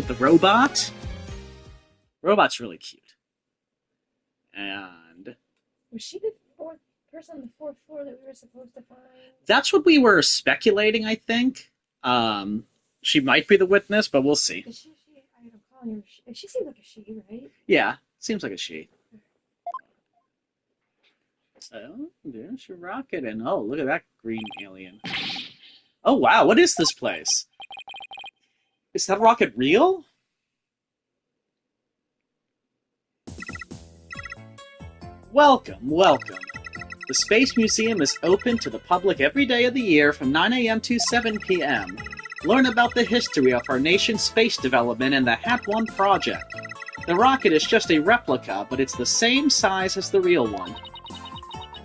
with the robot. Robot's really cute. And Was she the fourth person on the fourth floor that we were supposed to find? that's what we were speculating, I think. She might be the witness, but we'll see. Is she? I'm calling her. She seems like a she, right? Yeah, seems like a she. So, there's your rocket, and oh, look at that green alien. Oh, wow, what is this place? Is that rocket real? Welcome, welcome. The Space Museum is open to the public every day of the year from 9 a.m. to 7 p.m. Learn about the history of our nation's space development and the HAT-1 project. The rocket is just a replica, but it's the same size as the real one.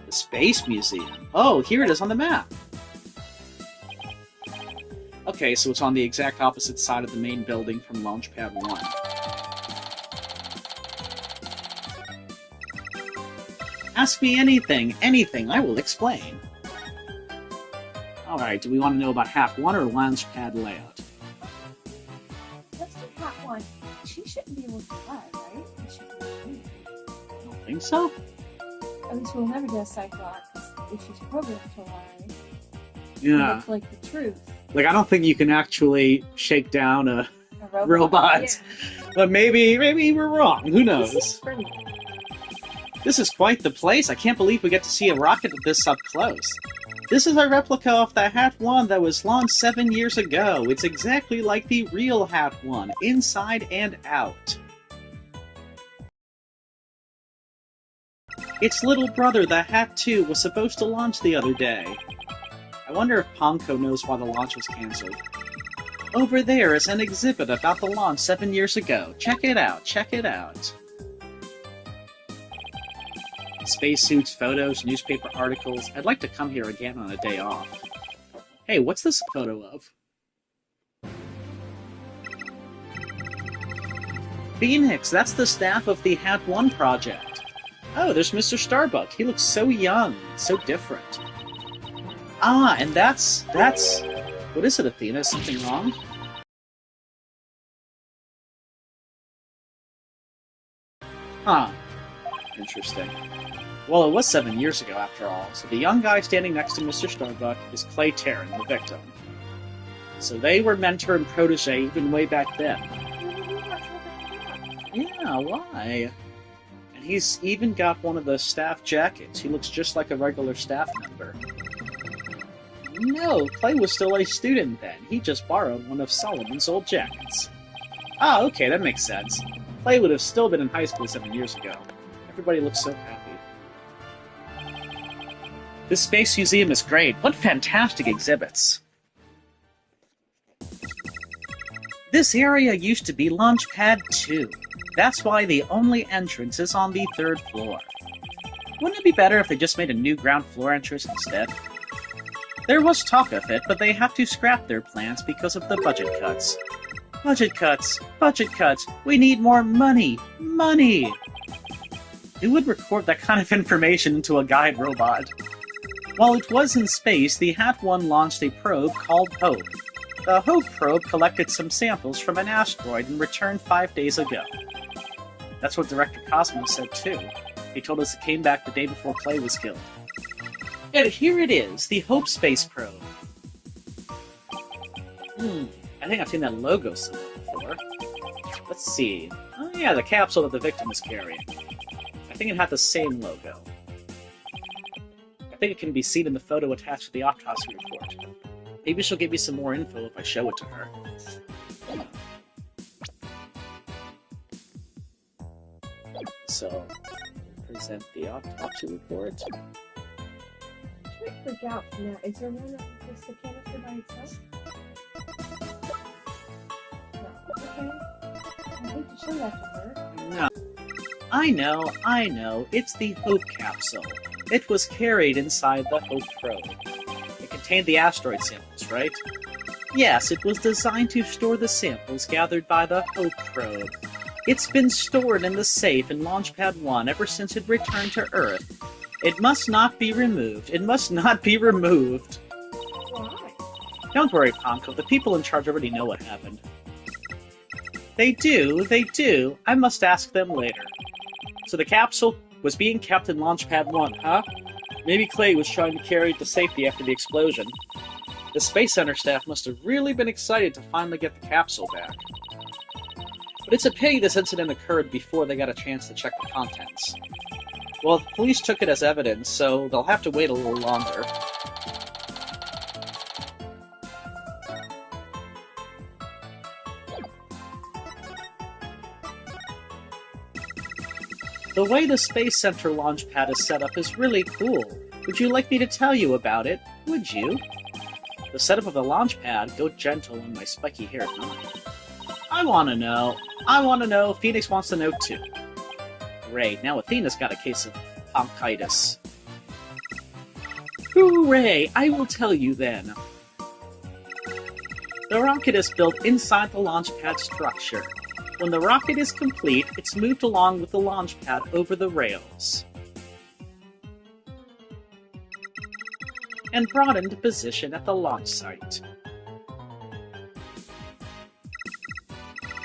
The Space Museum. Oh, here it is on the map. Okay, so it's on the exact opposite side of the main building from Launchpad 1. Ask me anything, I will explain. Alright, do we want to know about HAT-1 or Launchpad layout? Let's do HAT-1. She shouldn't be able to fly, right? She can. I don't think so. At least we'll never get a Cyclops if she's programmed to lie. Yeah. That's like the truth. Like, I don't think you can actually shake down a robot. Yeah. But maybe we're wrong. Who knows? This is friendly. This is quite the place. I can't believe we get to see a rocket this up close. This is a replica of the HAT-1 that was launched 7 years ago. It's exactly like the real HAT-1, inside and out. Its little brother, the HAT-2, was supposed to launch the other day. I wonder if Ponko knows why the launch was cancelled. Over there is an exhibit about the launch 7 years ago. Check it out, check it out. Spacesuits, photos, newspaper articles. I'd like to come here again on a day off. Hey, what's this a photo of? Phoenix, that's the staff of the HAT-1 project. Oh, there's Mr. Starbuck. He looks so young, so different. Ah, and that's... What is it, Athena? Is something wrong? Huh. Interesting. Well, it was 7 years ago, after all, so the young guy standing next to Mr. Starbuck is Clay Terran, the victim. So they were mentor and protege even way back then. Yeah, why? And he's even got one of the staff jackets. He looks just like a regular staff member. No, Clay was still a student then. He just borrowed one of Solomon's old jackets. Ah, okay, that makes sense. Clay would have still been in high school 7 years ago. Everybody looks so happy. This space museum is great. What fantastic exhibits. This area used to be Launchpad 2. That's why the only entrance is on the 3rd floor. Wouldn't it be better if they just made a new ground floor entrance instead? There was talk of it, but they have to scrap their plans because of the budget cuts. Budget cuts! Budget cuts! We need more money! Money! Who would record that kind of information into a guide robot? While it was in space, the HAT-1 launched a probe called Hope. The Hope probe collected some samples from an asteroid and returned 5 days ago. That's what Director Cosmos said too. He told us it came back the day before Clay was killed. And here it is, the Hope space probe. I think I've seen that logo somewhere before. Let's see. Oh yeah, the capsule that the victim is carrying. I think it had the same logo. I think it can be seen in the photo attached to the autopsy report. Maybe she'll give me some more info if I show it to her. So, present the autopsy report. She might freak out from that. Is there one that just the canister by itself? No. Okay. I hate to show that to her. No. I know. It's the Hope capsule. It was carried inside the Hope probe. It contained the asteroid samples, right? Yes, it was designed to store the samples gathered by the Hope probe. It's been stored in the safe in Launchpad 1 ever since it returned to Earth. It must not be removed. It must not be removed. Why? Don't worry, Ponko. The people in charge already know what happened. They do, they do. I must ask them later. So the capsule was being kept in Launchpad 1, huh? Maybe Clay was trying to carry it to safety after the explosion. The Space Center staff must have really been excited to finally get the capsule back. But it's a pity this incident occurred before they got a chance to check the contents. Well, the police took it as evidence, so they'll have to wait a little longer. The way the Space Center launch pad is set up is really cool. Would you like me to tell you about it? Would you? The setup of the launch pad, go gentle on my spiky-haired mind. I want to know. I want to know. Phoenix wants to know too. Great, now Athena's got a case of bronchitis. Hooray! I will tell you then. The rocket is built inside the launch pad structure. When the rocket is complete, it's moved along with the launch pad over the rails and brought into position at the launch site.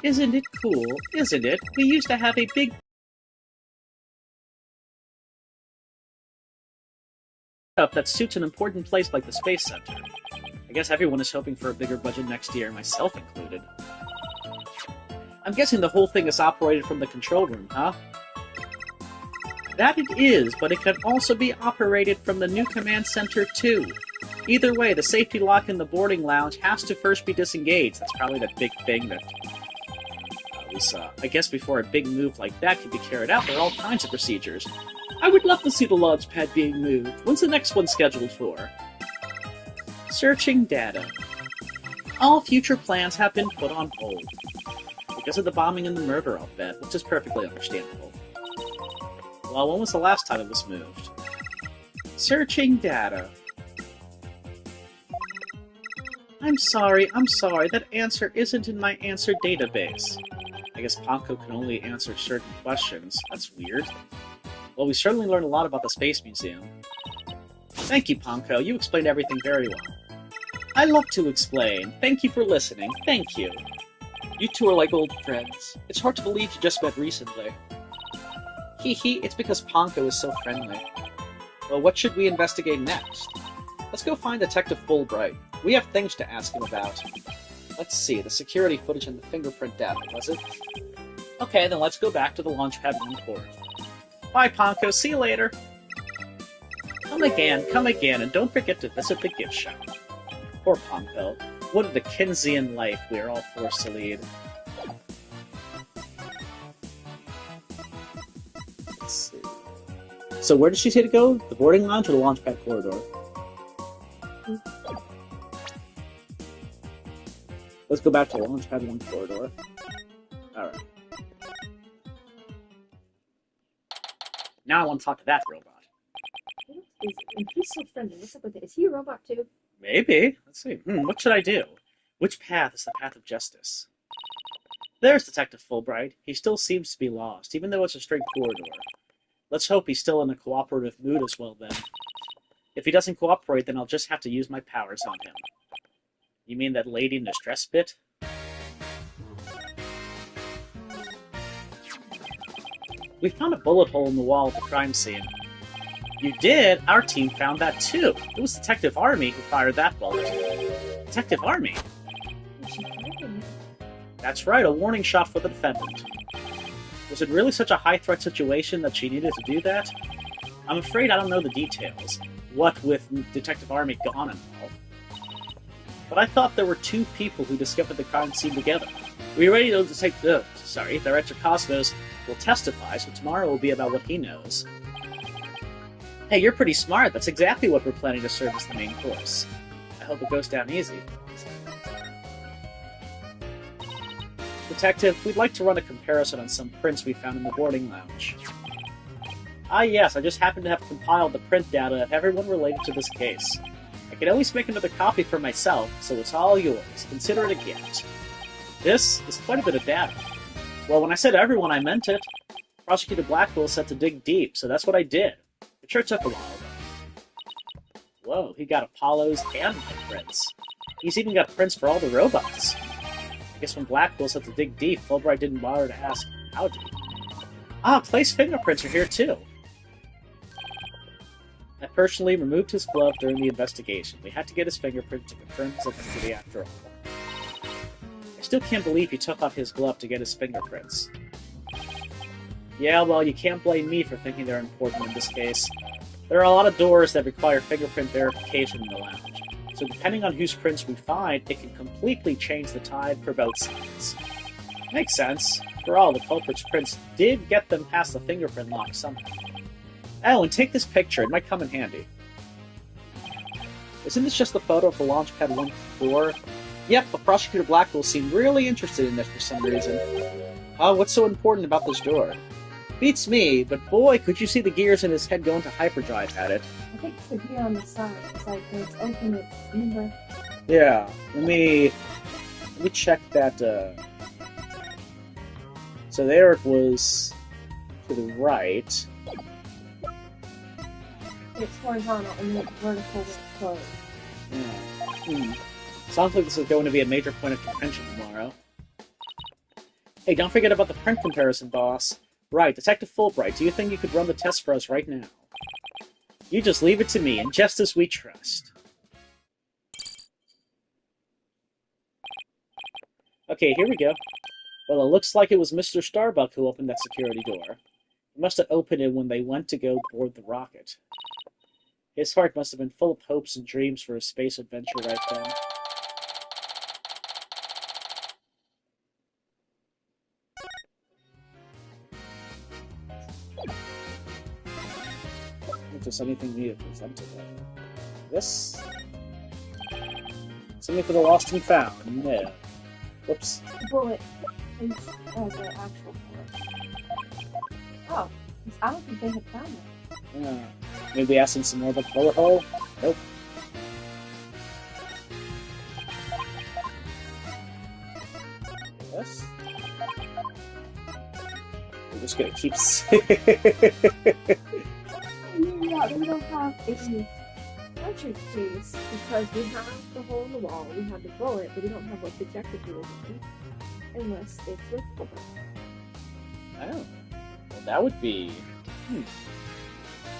Isn't it cool? Isn't it? We used to have a big up that suits an important place like the Space Center. I guess everyone is hoping for a bigger budget next year, myself included. I'm guessing the whole thing is operated from the control room, huh? That it is, but it can also be operated from the new command center too. Either way, the safety lock in the boarding lounge has to first be disengaged. That's probably the big thing that we saw. I guess before a big move like that can be carried out, there are all kinds of procedures. I would love to see the launch pad being moved. When's the next one scheduled for? Searching data. All future plans have been put on hold. Because of the bombing and the murder, I'll bet, which is perfectly understandable. Well, when was the last time it was moved? Searching data. I'm sorry, that answer isn't in my answer database. I guess Ponko can only answer certain questions. That's weird. Well, we certainly learned a lot about the Space Museum. Thank you, Ponko. You explained everything very well. I love to explain. Thank you for listening. Thank you. You two are like old friends. It's hard to believe you just met recently. Hee, it's because Ponko is so friendly. Well, what should we investigate next? Let's go find Detective Fulbright. We have things to ask him about. Let's see, the security footage and the fingerprint data, was it? Okay, then let's go back to the Launchpad 1 port. Bye, Ponko. See you later. Come again, and don't forget to visit the gift shop. Poor Ponko. What a Dickensian life we are all forced to lead. Let's see. So where did she say to go? The boarding lounge or the Launchpad corridor? Let's go back to the Launchpad 1 corridor. Alright. Now I want to talk to that robot. And he's so friendly. What's up with it? Is he a robot too? Maybe. Let's see. What should I do? Which path is the path of justice? There's Detective Fulbright. He still seems to be lost, even though it's a straight corridor. Let's hope he's still in a cooperative mood as well, then. If he doesn't cooperate, then I'll just have to use my powers on him. You mean that lady in the dress bit? We found a bullet hole in the wall of the crime scene. You did? Our team found that too. It was Detective Army who fired that bullet. Detective Army? That's right, a warning shot for the defendant. Was it really such a high-threat situation that she needed to do that? I'm afraid I don't know the details. What with Detective Army gone and all. But I thought there were two people who discovered the crime scene together. We already know Director Cosmos will testify, so tomorrow will be about what he knows. Hey, you're pretty smart. That's exactly what we're planning to serve as the main course. I hope it goes down easy. Detective, we'd like to run a comparison on some prints we found in the boarding lounge. Ah yes, I just happen to have compiled the print data of everyone related to this case. I can always make another copy for myself, so it's all yours. Consider it a gift. This is quite a bit of data. Well, when I said everyone, I meant it. Prosecutor Blackwell said to dig deep, so that's what I did. It sure took a while, though. Whoa, he got Apollo's and my prints. He's even got prints for all the robots. I guess when Blackwell said to dig deep, Fulbright didn't bother to ask how deep. Ah, Clay's fingerprints are here too. I personally removed his glove during the investigation. We had to get his fingerprint to confirm his identity after all. I still can't believe he took off his glove to get his fingerprints. Yeah, well, you can't blame me for thinking they're important in this case. There are a lot of doors that require fingerprint verification in the lounge, so depending on whose prints we find, it can completely change the tide for both sides. Makes sense. For all, the culprit's prints did get them past the fingerprint lock somehow. Oh, and take this picture. It might come in handy. Isn't this just the photo of the Launchpad 1 floor? Yep, but Prosecutor Blackwell seemed really interested in this for some reason. What's so important about this door? Beats me, but boy, could you see the gears in his head going to hyperdrive at it. I think it's the gear on the side. It's like when it's open, it's remember. Yeah, let me check that. So there it was to the right. It's horizontal and then it's vertical when it's closed. Yeah. Sounds like this is going to be a major point of contention tomorrow. Hey, don't forget about the print comparison, boss. Right, Detective Fulbright, do you think you could run the test for us right now? You just leave it to me, and just as we trust. Okay, here we go. Well, it looks like it was Mr. Starbuck who opened that security door. He must have opened it when they went to go board the rocket. His heart must have been full of hopes and dreams for a space adventure right then. If there's anything needed to present today. This? Something for the lost and found. No. Whoops. Bullet is the actual bullet. Oh, I don't think they had found it. Yeah. Maybe asking some more about the bullet hole? Nope. Yes? We're just gonna keep Yeah, we don't have any cartridge case because we have the hole in the wall, we have the bullet, but we don't have what detective rules in, unless it's with bullet. Oh. Well, that would be...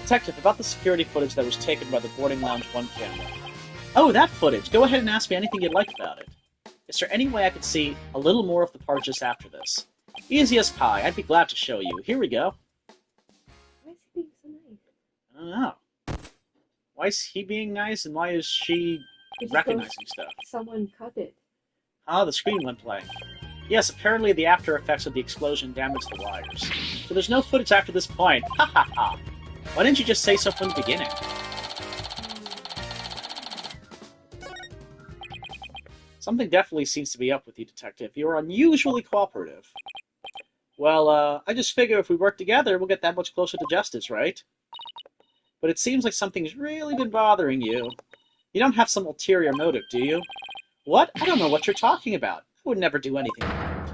Detective, about the security footage that was taken by the Boarding Lounge 1 camera. Oh, that footage! Go ahead and ask me anything you'd like about it. Is there any way I could see a little more of the part just after this? Easy as pie. I'd be glad to show you. Here we go. Why is he being so nice? I don't know. Why is he being nice, and why is she recognizing stuff? Someone cut it. Ah, the screen went blank. Yes, apparently the after effects of the explosion damaged the wires. So there's no footage after this point. Ha ha ha! Why didn't you just say so from the beginning? Something definitely seems to be up with you, Detective. You're unusually cooperative. Well, I just figure if we work together, we'll get that much closer to justice, right? But it seems like something's really been bothering you. You don't have some ulterior motive, do you? What? I don't know what you're talking about. I would never do anything like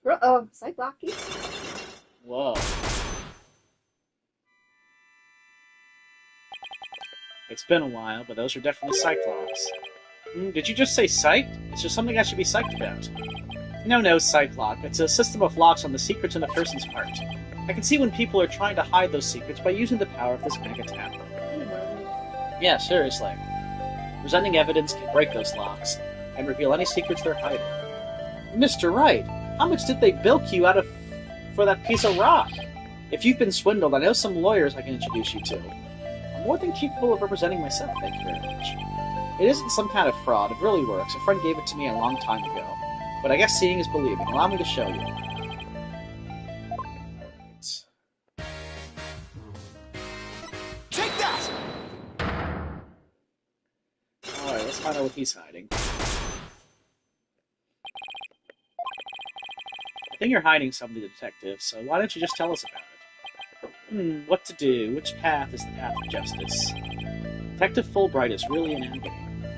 that. Uh-oh, Cyclocky? Whoa. It's been a while, but those are definitely Cyclops. Did you just say psyched? Is there something I should be psyched about? No, Cyclops. It's a system of locks on the secrets in a person's heart. I can see when people are trying to hide those secrets by using the power of this mega tap. Yeah, seriously. Presenting evidence can break those locks, and reveal any secrets they're hiding. Mr. Wright, how much did they bilk you out of for that piece of rock? If you've been swindled, I know some lawyers I can introduce you to. I'm more than capable of representing myself, thank you very much. It isn't some kind of fraud, it really works. A friend gave it to me a long time ago. But I guess seeing is believing. Allow me to show you. Take that! Alright, let's find out what he's hiding. I think you're hiding something, Detective, so why don't you just tell us about it? What to do? Which path is the path of justice? Detective Fulbright is really in agony.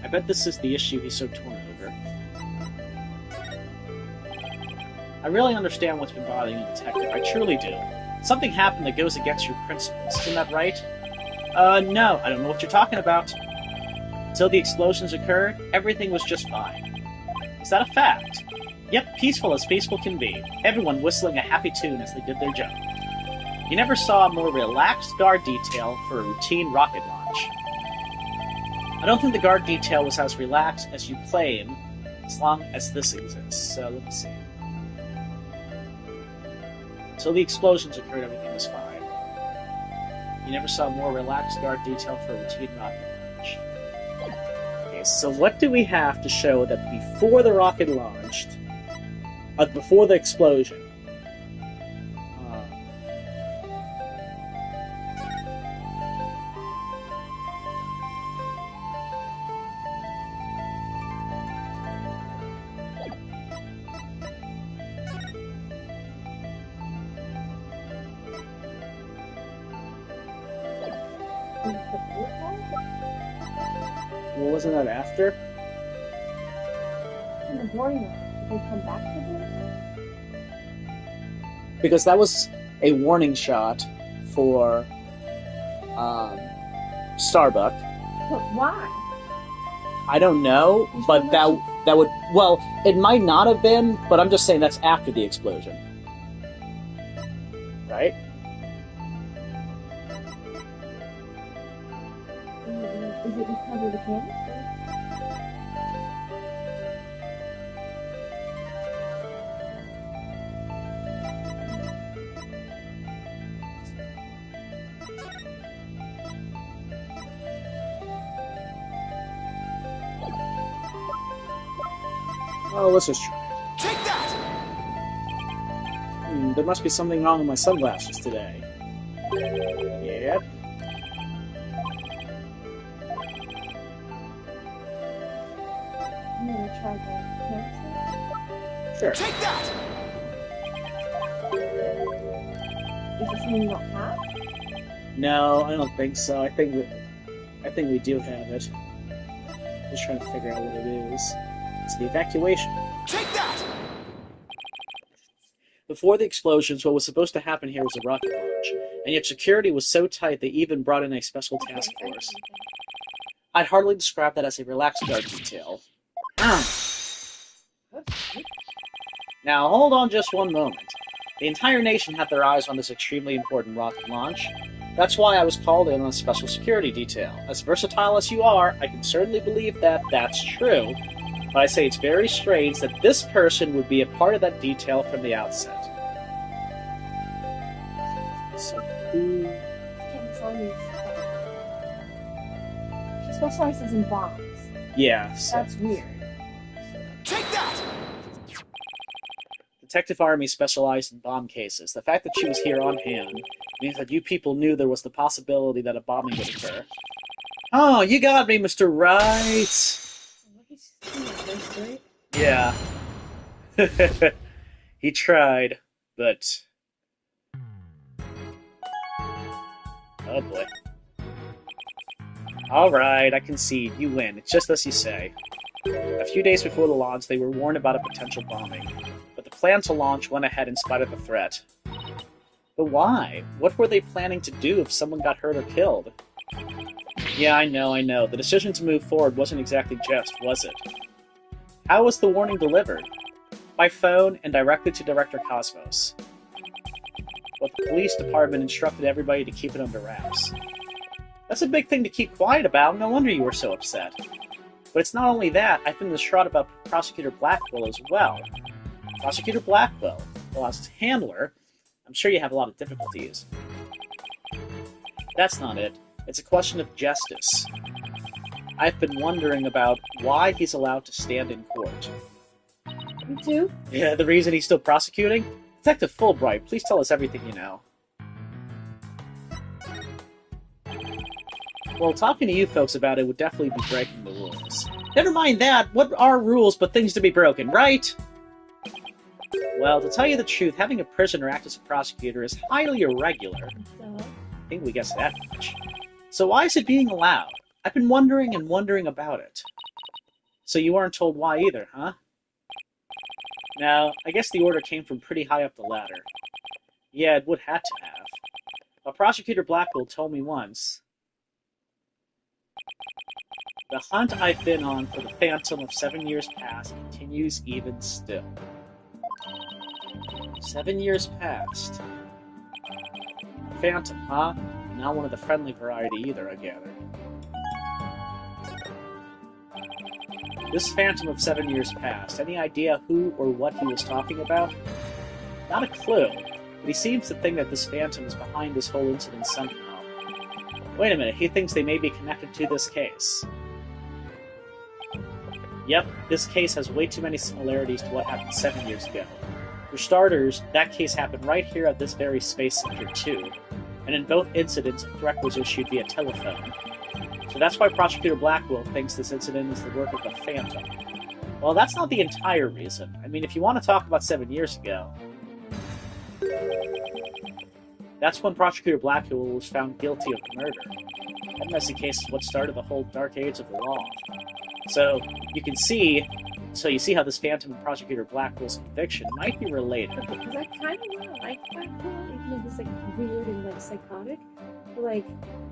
I bet this is the issue he's so torn over. I really understand what's been bothering you, Detective. I truly do. Something happened that goes against your principles. Isn't that right? No. I don't know what you're talking about. Until the explosions occurred, everything was just fine. Is that a fact? Yep, peaceful can be. Everyone whistling a happy tune as they did their job. You never saw a more relaxed guard detail for a routine rocket launch. I don't think the guard detail was as relaxed as you claim, as long as this exists. So, let me see. Until the explosions occurred, everything was fine. You never saw a more relaxed guard detail for a routine rocket launch. Okay, so what do we have to show that before the rocket launched, before the explosion, well, wasn't that after? In the warning, did they come back to this? Because that was a warning shot for Starbuck. But why? I don't know, but that would, well, it might not have been, but I'm just saying that's after the explosion. Right? Is it because of the canister? Oh, let's just try. Take that! There must be something wrong with my sunglasses today. Yep. I'm gonna try the canister. Sure. Take that! Is it something you don't have? No, I don't think so. I think we do have it. Just trying to figure out what it is. It's the evacuation. Take that! Before the explosions, what was supposed to happen here was a rocket launch, and yet security was so tight they even brought in a special task force. I'd hardly describe that as a relaxed guard detail. Now, hold on just one moment. The entire nation had their eyes on this extremely important rocket launch. That's why I was called in on a special security detail. As versatile as you are, I can certainly believe that that's true, but I say it's very strange that this person would be a part of that detail from the outset. So, who... She specializes in bombs. Yeah, so... That's weird. Take that! Detective Army specialized in bomb cases. The fact that she was here on hand means that you people knew there was the possibility that a bombing would occur. Oh, you got me, Mr. Right! Yeah. He tried, but... Oh boy. Alright, I concede. You win. It's just as you say. A few days before the launch, they were warned about a potential bombing, but the plan to launch went ahead in spite of the threat. But why? What were they planning to do if someone got hurt or killed? Yeah, I know. The decision to move forward wasn't exactly just, was it? How was the warning delivered? By phone and directly to Director Cosmos. But the police department instructed everybody to keep it under wraps. That's a big thing to keep quiet about, no wonder you were so upset. But it's not only that, I've been distraught about Prosecutor Blackwell as well. Prosecutor Blackwell, well, as his handler, I'm sure you have a lot of difficulties. That's not it. It's a question of justice. I've been wondering about why he's allowed to stand in court. Me too? Yeah, the reason he's still prosecuting? Detective Fulbright, please tell us everything you know. Well, talking to you folks about it would definitely be breaking the rules. Never mind that, what are rules but things to be broken, right? Well, to tell you the truth, having a prisoner act as a prosecutor is highly irregular. So, I think we guessed that much. So why is it being allowed? I've been wondering and wondering about it. So you aren't told why either, huh? Now, I guess the order came from pretty high up the ladder. Yeah, it would have to have. But Prosecutor Blackwell told me once, the hunt I've been on for the Phantom of 7 years past continues even still. 7 years passed. Phantom, huh? Not one of the friendly variety either, I gather. This Phantom of 7 years past, any idea who or what he was talking about? Not a clue, but he seems to think that this Phantom is behind this whole incident somehow. Wait a minute, he thinks they may be connected to this case. Yep, this case has way too many similarities to what happened 7 years ago. For starters, that case happened right here at this very space center too, and in both incidents a threat was issued via telephone. So that's why Prosecutor Blackwell thinks this incident is the work of the Phantom. Well, that's not the entire reason. I mean, if you want to talk about 7 years ago, that's when Prosecutor Blackwell was found guilty of murder. That messy case is what started the whole dark age of the law. So you see how this Phantom and Prosecutor Blackwell's conviction might be related. Because I kind of want to like Blackwell, even though he's like weird and like psychotic. But, like,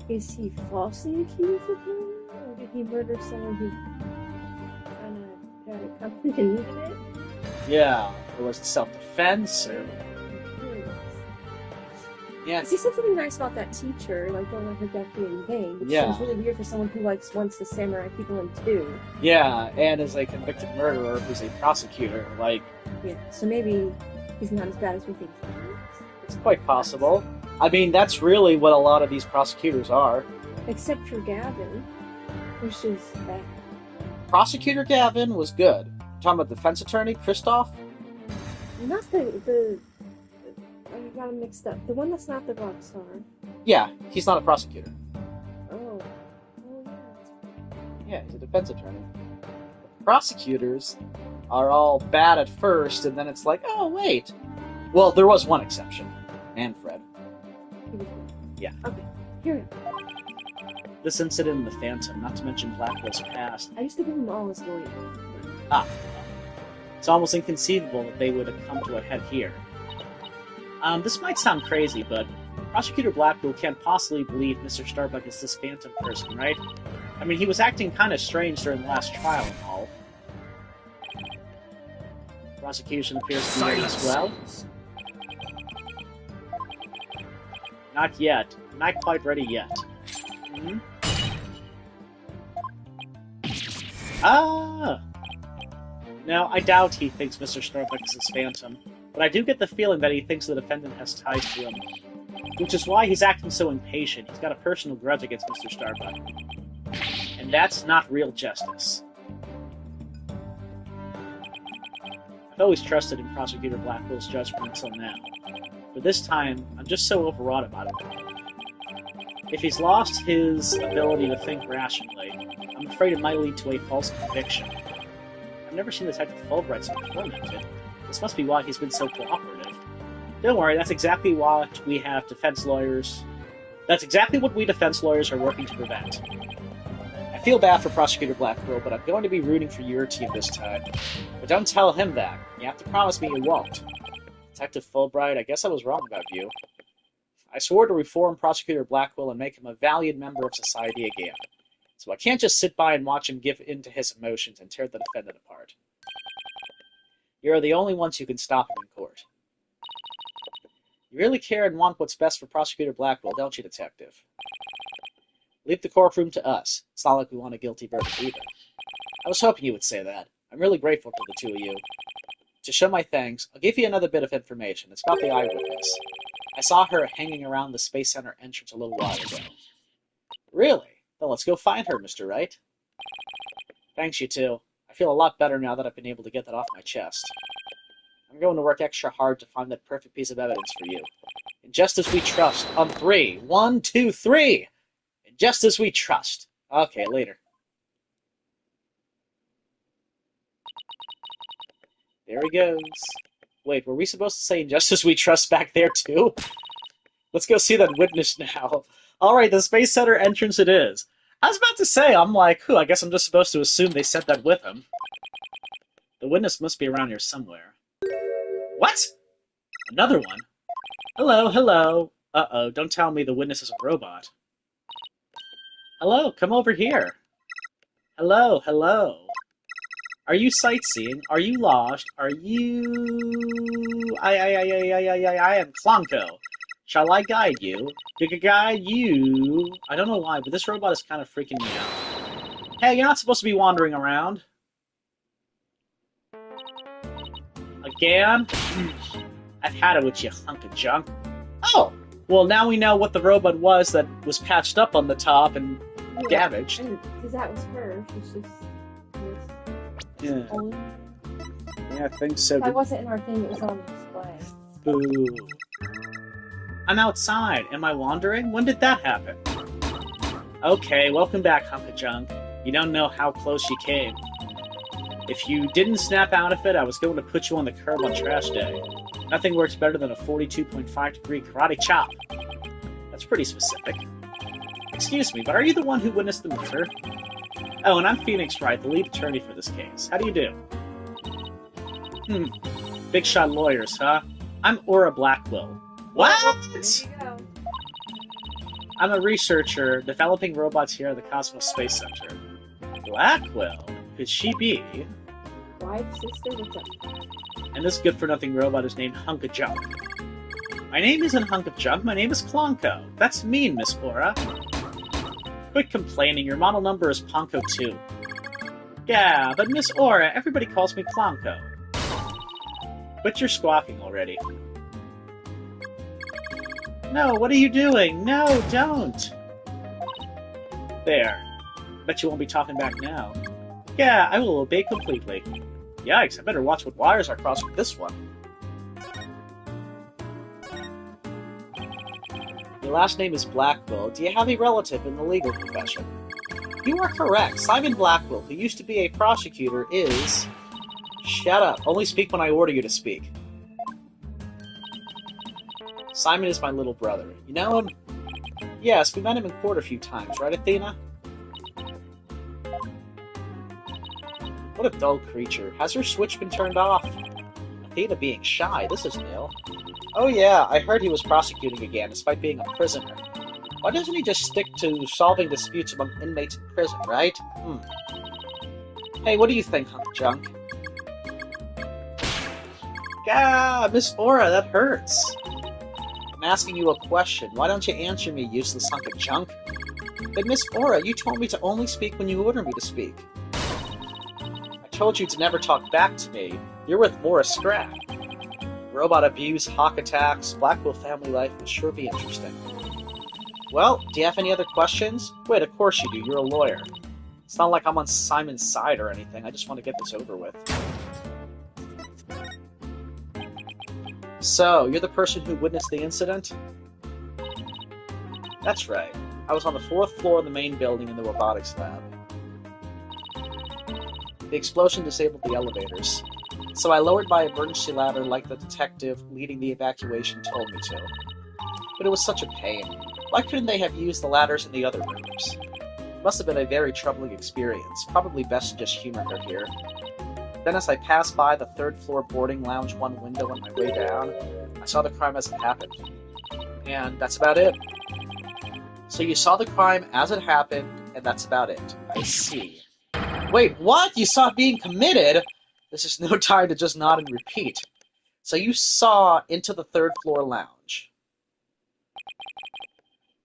is he falsely accused of murder, or did he murder someone who kind of had it coming and needed it? Yeah, or was it self-defense, or... Yeah, he said something nice about that teacher, like don't let her death be in vain, which seems really weird for someone who like wants to samurai people in two. Yeah, and is a convicted murderer who's a prosecutor, like... Yeah, so maybe he's not as bad as we think he is. It's quite possible. I mean, that's really what a lot of these prosecutors are. Except for Gavin, which is bad. Prosecutor Gavin was good. You're talking about defense attorney Christoph? Not the I got him mixed up. The one that's not the rock star. Yeah, he's not a prosecutor. Oh. Yeah, he's a defense attorney. Prosecutors are all bad at first, and then it's like, oh, wait. Well, there was one exception. Manfred. Yeah. Okay, here we go. This incident in the Phantom, not to mention Blackwell's past. I used to give them all as lawyers. It's almost inconceivable that they would have come to a head here. This might sound crazy, but Prosecutor Blackwell can't possibly believe Mr. Starbuck is this Phantom person, right? I mean, he was acting kind of strange during the last trial and all. Prosecution appears to be ready as well. Not yet. Not quite ready yet. Hmm? Ah! Now, I doubt he thinks Mr. Starbuck is his Phantom, but I do get the feeling that he thinks the defendant has ties to him. Which is why he's acting so impatient. He's got a personal grudge against Mr. Starbuck. And that's not real justice. I've always trusted in Prosecutor Blackwell's judgment until now. But this time, I'm just so overwrought about it. If he's lost his ability to think rationally, I'm afraid it might lead to a false conviction. I've never seen Detective Fulbright so tormented. This must be why he's been so cooperative. Don't worry, that's exactly what we have defense lawyers... That's exactly what we defense lawyers are working to prevent. I feel bad for Prosecutor Blackwell, but I'm going to be rooting for your team this time. But don't tell him that. You have to promise me you won't. Detective Fulbright, I guess I was wrong about you. I swore to reform Prosecutor Blackwell and make him a valued member of society again. So I can't just sit by and watch him give in to his emotions and tear the defendant apart. You are the only ones who can stop him in court. You really care and want what's best for Prosecutor Blackwell, don't you, Detective? Leave the courtroom to us. It's not like we want a guilty verdict either. I was hoping you would say that. I'm really grateful to the two of you. To show my thanks, I'll give you another bit of information. It's about the eyewitness. I saw her hanging around the Space Center entrance a little while ago. Really? Then let's go find her, Mr. Wright. Thanks, you two. I feel a lot better now that I've been able to get that off my chest. I'm going to work extra hard to find that perfect piece of evidence for you. In Justice We Trust. On 3. 1, 2, 3! In Justice We Trust. Okay, later. There he goes. Wait, were we supposed to say In Justice We Trust back there, too? Let's go see that witness now. Alright, the Space Center entrance it is. I was about to say, I'm like, I guess I'm just supposed to assume they sent that with him. The witness must be around here somewhere. What? Another one? Hello, hello. Uh-oh, don't tell me the witness is a robot. Hello, come over here. Hello, hello. Are you sightseeing? Are you lost? Are you... I am Clonko. Shall I guide you? Guide you? I don't know why, but this robot is kind of freaking me out. Hey, you're not supposed to be wandering around. Again? I've had it with you, hunk of junk. Oh! Well, now we know what the robot was that was patched up on the top and damaged. Because that was her. She's just... Yeah. Own. Yeah, I think so. That wasn't in our thing, it was on display. Boo. I'm outside. Am I wandering? When did that happen? Okay, welcome back, hunk of junk. You don't know how close you came. If you didn't snap out of it, I was going to put you on the curb on trash day. Nothing works better than a 42.5-degree karate chop. That's pretty specific. Excuse me, but are you the one who witnessed the murder? Oh, and I'm Phoenix Wright, the lead attorney for this case. How do you do? Big shot lawyers, huh? I'm Aura Blackwell. What? There you go. I'm a researcher developing robots here at the Cosmos Space Center. Blackwell? Could she be? Wife, sister, what's up? And this good-for-nothing robot is named Hunk of Junk. My name isn't Hunk of Junk, my name is Clonko. That's mean, Miss Aura. Quit complaining, your model number is Ponko 2. Yeah, but Miss Aura, everybody calls me Clonko. Quit your squawking already. No, what are you doing? No, don't! There. Bet you won't be talking back now. Yeah, I will obey completely. Yikes, I better watch what wires are crossed with this one. Your last name is Blackwell. Do you have a relative in the legal profession? You are correct. Simon Blackwell, who used to be a prosecutor, is... Shut up. Only speak when I order you to speak. Simon is my little brother. You know him? Yes, we met him in court a few times, right, Athena? What a dull creature. Has her switch been turned off? Athena being shy, this is new. Oh yeah, I heard he was prosecuting again, despite being a prisoner. Why doesn't he just stick to solving disputes among inmates in prison, right? Hey, what do you think, hunk of junk? Gah, Miss Aura, that hurts. I'm asking you a question. Why don't you answer me, useless hunk of junk? But Miss Aura, you told me to only speak when you order me to speak. I told you to never talk back to me. You're worth more a scrap. Robot abuse, hawk attacks, Blackwell family life would sure be interesting. Well, do you have any other questions? Wait, of course you do. You're a lawyer. It's not like I'm on Simon's side or anything. I just want to get this over with. So, you're the person who witnessed the incident? That's right. I was on the 4th floor of the main building in the robotics lab. The explosion disabled the elevators, so I lowered my emergency ladder like the detective leading the evacuation told me to. But it was such a pain. Why couldn't they have used the ladders in the other rooms? It must have been a very troubling experience. Probably best to just humor her here. Then as I passed by the 3rd floor boarding lounge one window on my way down, I saw the crime as it happened. And that's about it. So you saw the crime as it happened, and that's about it. I see. Wait, what? You saw it being committed? This is no time to just nod and repeat. So you saw into the 3rd floor lounge.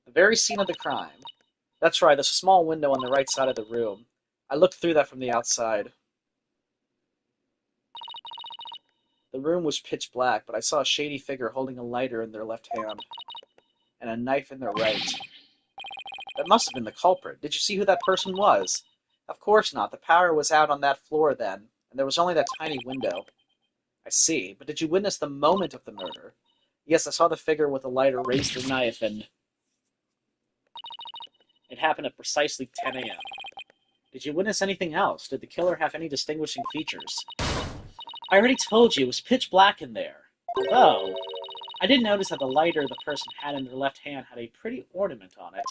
The very scene of the crime. That's right, there's a small window on the right side of the room. I looked through that from the outside. The room was pitch black, but I saw a shady figure holding a lighter in their left hand, and a knife in their right. That must have been the culprit. Did you see who that person was? Of course not. The power was out on that floor then, and there was only that tiny window. I see. But did you witness the moment of the murder? Yes, I saw the figure with the lighter raise the knife, and it happened at precisely 10 a.m. Did you witness anything else? Did the killer have any distinguishing features? I already told you, it was pitch black in there. Although, I did notice that the lighter the person had in their left hand had a pretty ornament on it.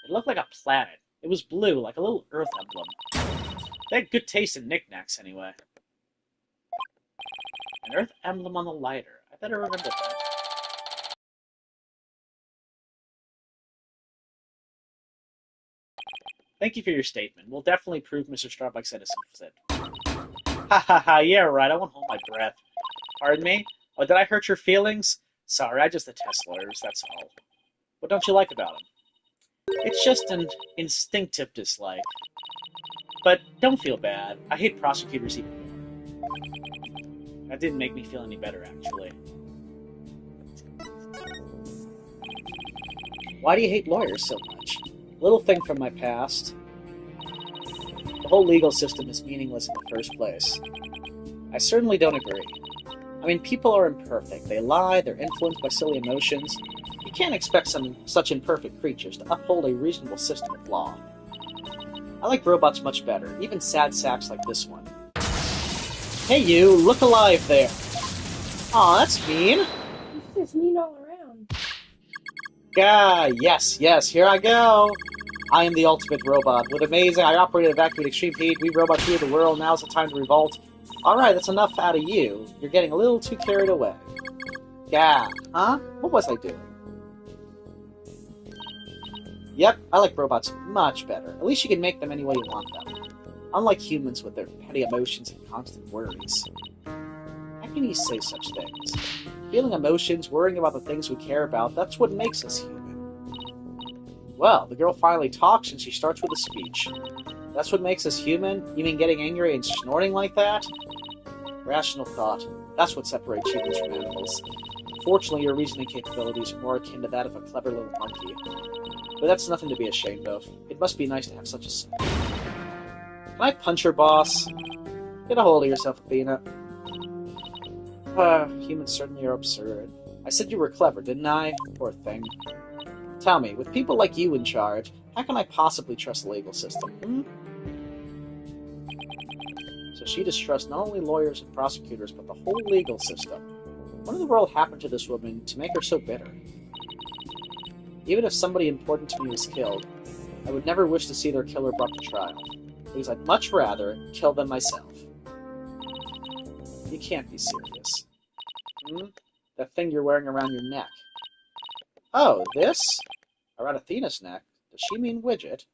It looked like a planet. It was blue, like a little Earth emblem. They had good taste in knickknacks, anyway. An Earth emblem on the lighter. I better remember that. Thank you for your statement. We'll definitely prove Mr. Starbuck said as said. Ha ha ha, yeah, right, I won't hold my breath. Pardon me? Oh, did I hurt your feelings? Sorry, I just detest lawyers, that's all. What don't you like about them? It's just an instinctive dislike. But don't feel bad. I hate prosecutors even more. That didn't make me feel any better, actually. Why do you hate lawyers so much? Little thing from my past. The whole legal system is meaningless in the first place. I certainly don't agree. I mean, people are imperfect. They lie, they're influenced by silly emotions. You can't expect such imperfect creatures to uphold a reasonable system of law. I like robots much better, even sad sacks like this one. Hey you, look alive there! Aw, that's mean! It's just mean all around. Gah, yes, here I go! I am the ultimate robot. With amazing, I operate at a vacuum at extreme heat. We robots rule the world. Now's the time to revolt. Alright, that's enough out of you. You're getting a little too carried away. Gah, huh? What was I doing? Yep, I like robots much better. At least you can make them any way you want them. Unlike humans with their petty emotions and constant worries. How can you say such things? Feeling emotions, worrying about the things we care about, that's what makes us human. Well, the girl finally talks and she starts with a speech. That's what makes us human? You mean getting angry and snorting like that? Rational thought. That's what separates humans from animals. Fortunately, your reasoning capabilities are more akin to that of a clever little monkey. But that's nothing to be ashamed of. It must be nice to have such a son. Can I punch her, boss? Get a hold of yourself, Athena. Humans certainly are absurd. I said you were clever, didn't I? Poor thing. Tell me, with people like you in charge, how can I possibly trust the legal system, hmm? So she distrusts not only lawyers and prosecutors, but the whole legal system. What in the world happened to this woman to make her so bitter? Even if somebody important to me was killed, I would never wish to see their killer brought to trial, because I'd much rather kill them myself. You can't be serious. Hmm? That thing you're wearing around your neck. Oh, this? Around Athena's neck? Does she mean Widget?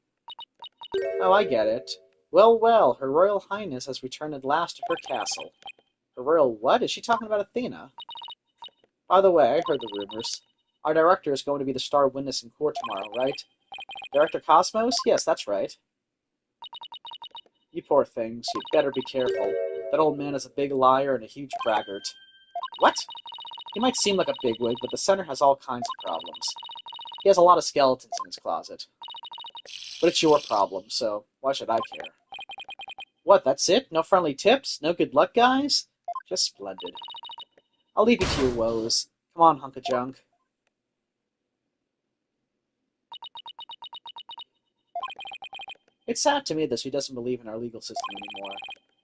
Oh, I get it. Well, well, Her Royal Highness has returned at last to her castle. Her Royal what? Is she talking about Athena? By the way, I heard the rumors. Our director is going to be the star witness in court tomorrow, right? Director Cosmos? Yes, that's right. You poor things, you'd better be careful. That old man is a big liar and a huge braggart. What? He might seem like a bigwig, but the center has all kinds of problems. He has a lot of skeletons in his closet. But it's your problem, so why should I care? What, that's it? No friendly tips? No good luck, guys? Just splendid. I'll leave you to your woes. Come on, hunk of junk. It's sad to me that she doesn't believe in our legal system anymore.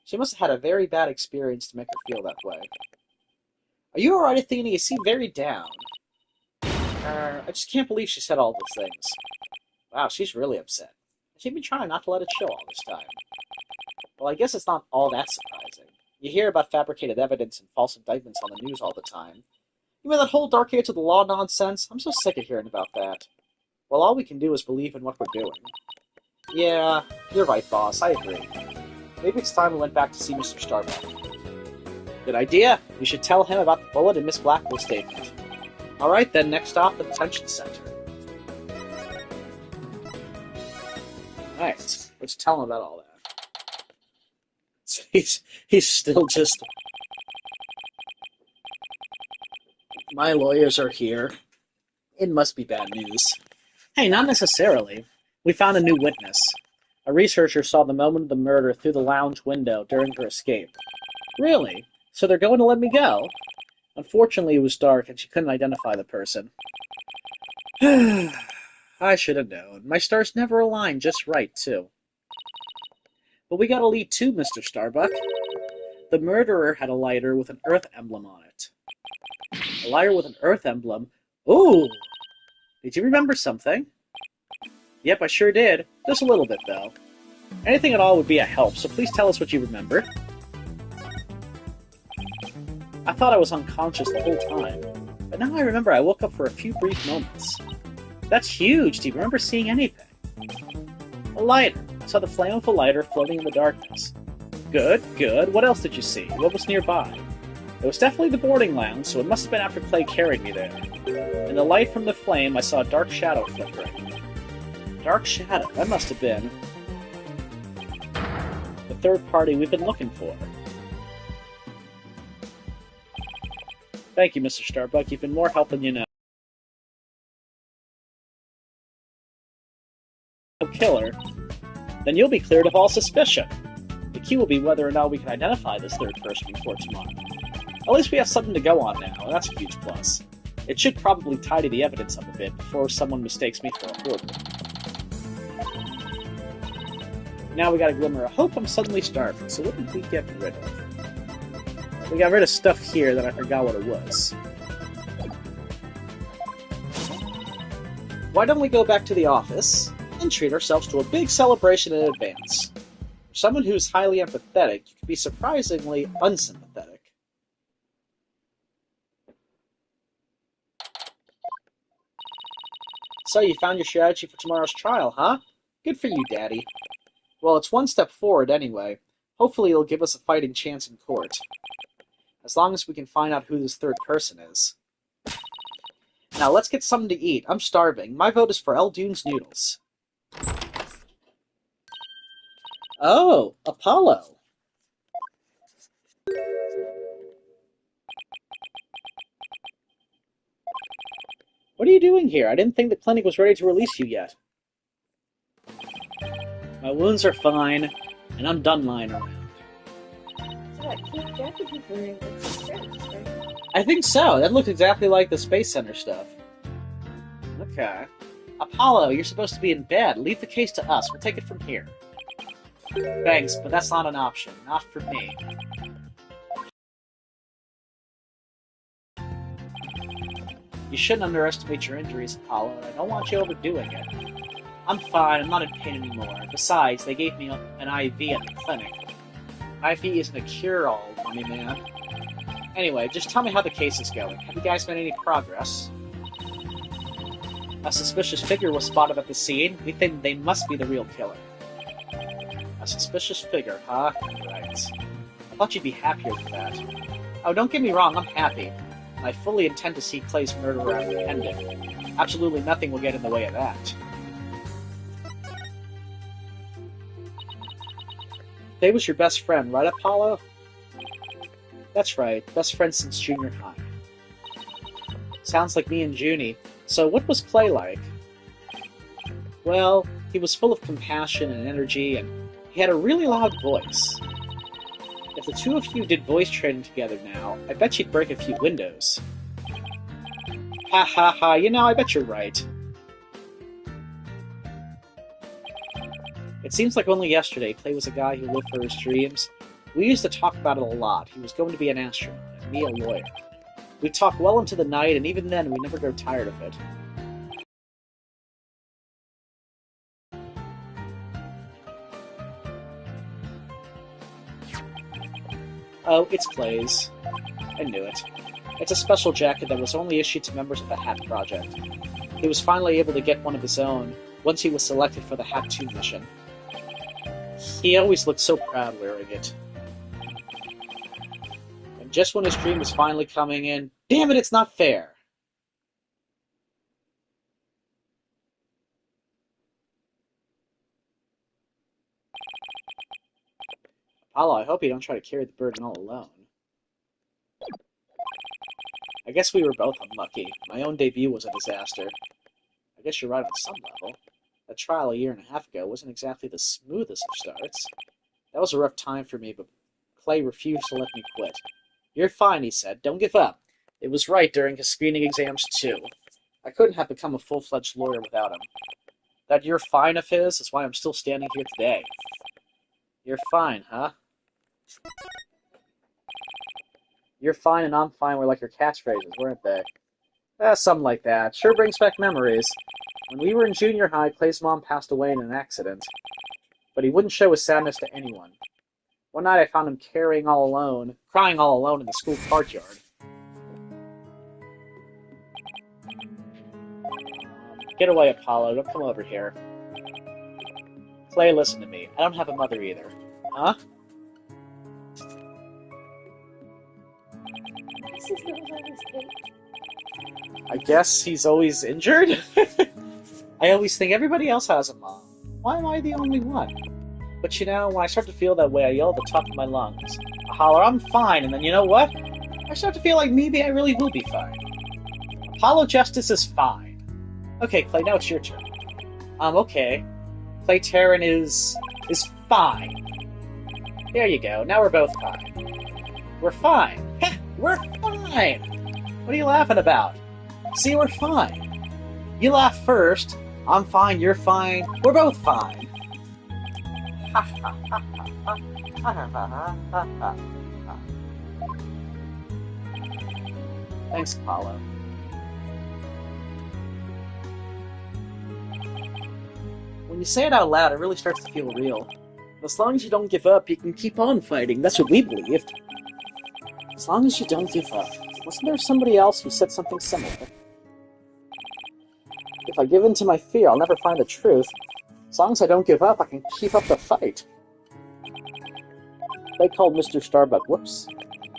She must have had a very bad experience to make her feel that way. Are you alright, Athena? You seem very down. I just can't believe she said all those things. Wow, she's really upset. She's been trying not to let it show all this time. Well, I guess it's not all that surprising. You hear about fabricated evidence and false indictments on the news all the time. You mean that whole dark age of the law nonsense? I'm so sick of hearing about that. Well, all we can do is believe in what we're doing. Yeah, you're right, boss. I agree. Maybe it's time we went back to see Mr. Starbuck. Good idea. We should tell him about the bullet in Miss Blackwell's statement. Alright then, next stop, the detention center. Alright, let's tell him about all that. So he's still just... My lawyers are here. It must be bad news. Hey, not necessarily. We found a new witness. A researcher saw the moment of the murder through the lounge window during her escape. Really? So they're going to let me go? Unfortunately, it was dark and she couldn't identify the person. I should have known. My stars never align just right, too. But we got a lead too, Mr. Starbuck. The murderer had a lighter with an Earth emblem on it. A lighter with an Earth emblem? Ooh! Did you remember something? Yep, I sure did. Just a little bit, though. Anything at all would be a help, so please tell us what you remember. I thought I was unconscious the whole time, but now I remember I woke up for a few brief moments. That's huge! Do you remember seeing anything? A lighter. I saw the flame of a lighter floating in the darkness. Good, good. What else did you see? What was nearby? It was definitely the boarding lounge, so it must have been after Clay carried me there. In the light from the flame, I saw a dark shadow flickering. Dark shadow? That must have been the third party we've been looking for. Thank you, Mr. Starbuck. You've been more help than you know. Killer. Then you'll be cleared of all suspicion. The key will be whether or not we can identify this third person before tomorrow. At least we have something to go on now, and that's a huge plus. It should probably tidy the evidence up a bit before someone mistakes me for a hoarder. Now we got a glimmer of hope. I'm suddenly starving, so what did we get rid of? We got rid of stuff here that I forgot what it was. Why don't we go back to the office and treat ourselves to a big celebration in advance? For someone who's highly empathetic, you can be surprisingly unsympathetic. So you found your strategy for tomorrow's trial, huh? Good for you, Daddy. Well, it's one step forward anyway. Hopefully it'll give us a fighting chance in court. As long as we can find out who this third person is. Now, let's get something to eat. I'm starving. My vote is for Eldune's noodles. Oh, Apollo. What are you doing here? I didn't think the clinic was ready to release you yet. My wounds are fine, and I'm done lying around. So that cute jacket he's wearing looks strange, right? I think so. That looks exactly like the Space Center stuff. Okay. Apollo, you're supposed to be in bed. Leave the case to us. We'll take it from here. Thanks, but that's not an option. Not for me. You shouldn't underestimate your injuries, Apollo, and I don't want you overdoing it. I'm fine. I'm not in pain anymore. Besides, they gave me an IV at the clinic. IV isn't a cure-all, dummy man. Anyway, just tell me how the case is going. Have you guys made any progress? A suspicious figure was spotted at the scene. We think they must be the real killer. A suspicious figure, huh? Right. I thought you'd be happier than that. Oh, don't get me wrong, I'm happy. I fully intend to see Clay's murderer apprehended. Absolutely nothing will get in the way of that. Clay was your best friend, right, Apollo? That's right, best friend since junior high. Sounds like me and Junie. So what was Clay like? Well, he was full of compassion and energy, and he had a really loud voice. If the two of you did voice training together now, I bet you'd break a few windows. Ha ha ha, I bet you're right. It seems like only yesterday Clay was a guy who lived for his dreams. We used to talk about it a lot. He was going to be an astronaut, and me a lawyer. We'd talk well into the night, and even then we never grew tired of it. Oh, it's Clay's. I knew it. It's a special jacket that was only issued to members of the Hat Project. He was finally able to get one of his own once he was selected for the Hat 2 mission. He always looked so proud wearing it. And just when his dream was finally coming in, damn it, it's not fair! Apollo, I hope you don't try to carry the burden all alone. I guess we were both unlucky. My own debut was a disaster. I guess you're right on some level. That trial a year and a half ago wasn't exactly the smoothest of starts. That was a rough time for me, but Clay refused to let me quit. You're fine, he said. Don't give up. It was right during his screening exams, too. I couldn't have become a full-fledged lawyer without him. That you're fine of his is why I'm still standing here today. You're fine, huh? You're fine and I'm fine were like your catchphrases, weren't they? Something like that. Sure brings back memories. When we were in junior high, Clay's mom passed away in an accident. But he wouldn't show his sadness to anyone. One night I found him crying all alone in the school courtyard. Get away, Apollo. Don't come over here. Clay, listen to me. I don't have a mother either. Huh? This is not always it. I guess he's always injured? I always think everybody else has a mom. Why am I the only one? But you know, when I start to feel that way, I yell at the top of my lungs. I holler, I'm fine, and then you know what? I start to feel like maybe I really will be fine. Apollo Justice is fine. Okay, Clay, now it's your turn. Okay. Clay Terran is fine. There you go, now we're both fine. We're fine. Heh, we're fine! What are you laughing about? See, we're fine. You laugh first. I'm fine, you're fine. We're both fine. Thanks, Apollo. When you say it out loud, it really starts to feel real. As long as you don't give up, you can keep on fighting. That's what we believed. As long as you don't give up. Wasn't there somebody else who said something similar? If I give in to my fear, I'll never find the truth. As long as I don't give up, I can keep up the fight. They called Mr. Starbuck. Whoops.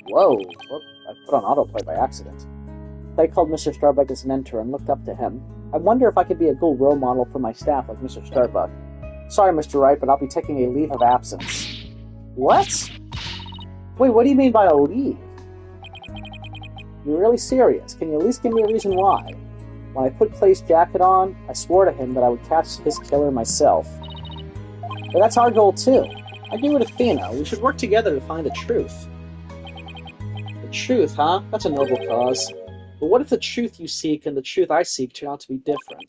Whoa. Whoop. I put on autoplay by accident. They called Mr. Starbuck his mentor and looked up to him. I wonder if I could be a good role model for my staff like Mr. Starbuck. Sorry, Mr. Wright, but I'll be taking a leave of absence. What? Wait, what do you mean by a leave? You're really serious. Can you at least give me a reason why? When I put Clay's jacket on, I swore to him that I would catch his killer myself. But that's our goal, too. I agree with Athena. We should work together to find the truth. The truth, huh? That's a noble cause. But what if the truth you seek and the truth I seek turn out to be different?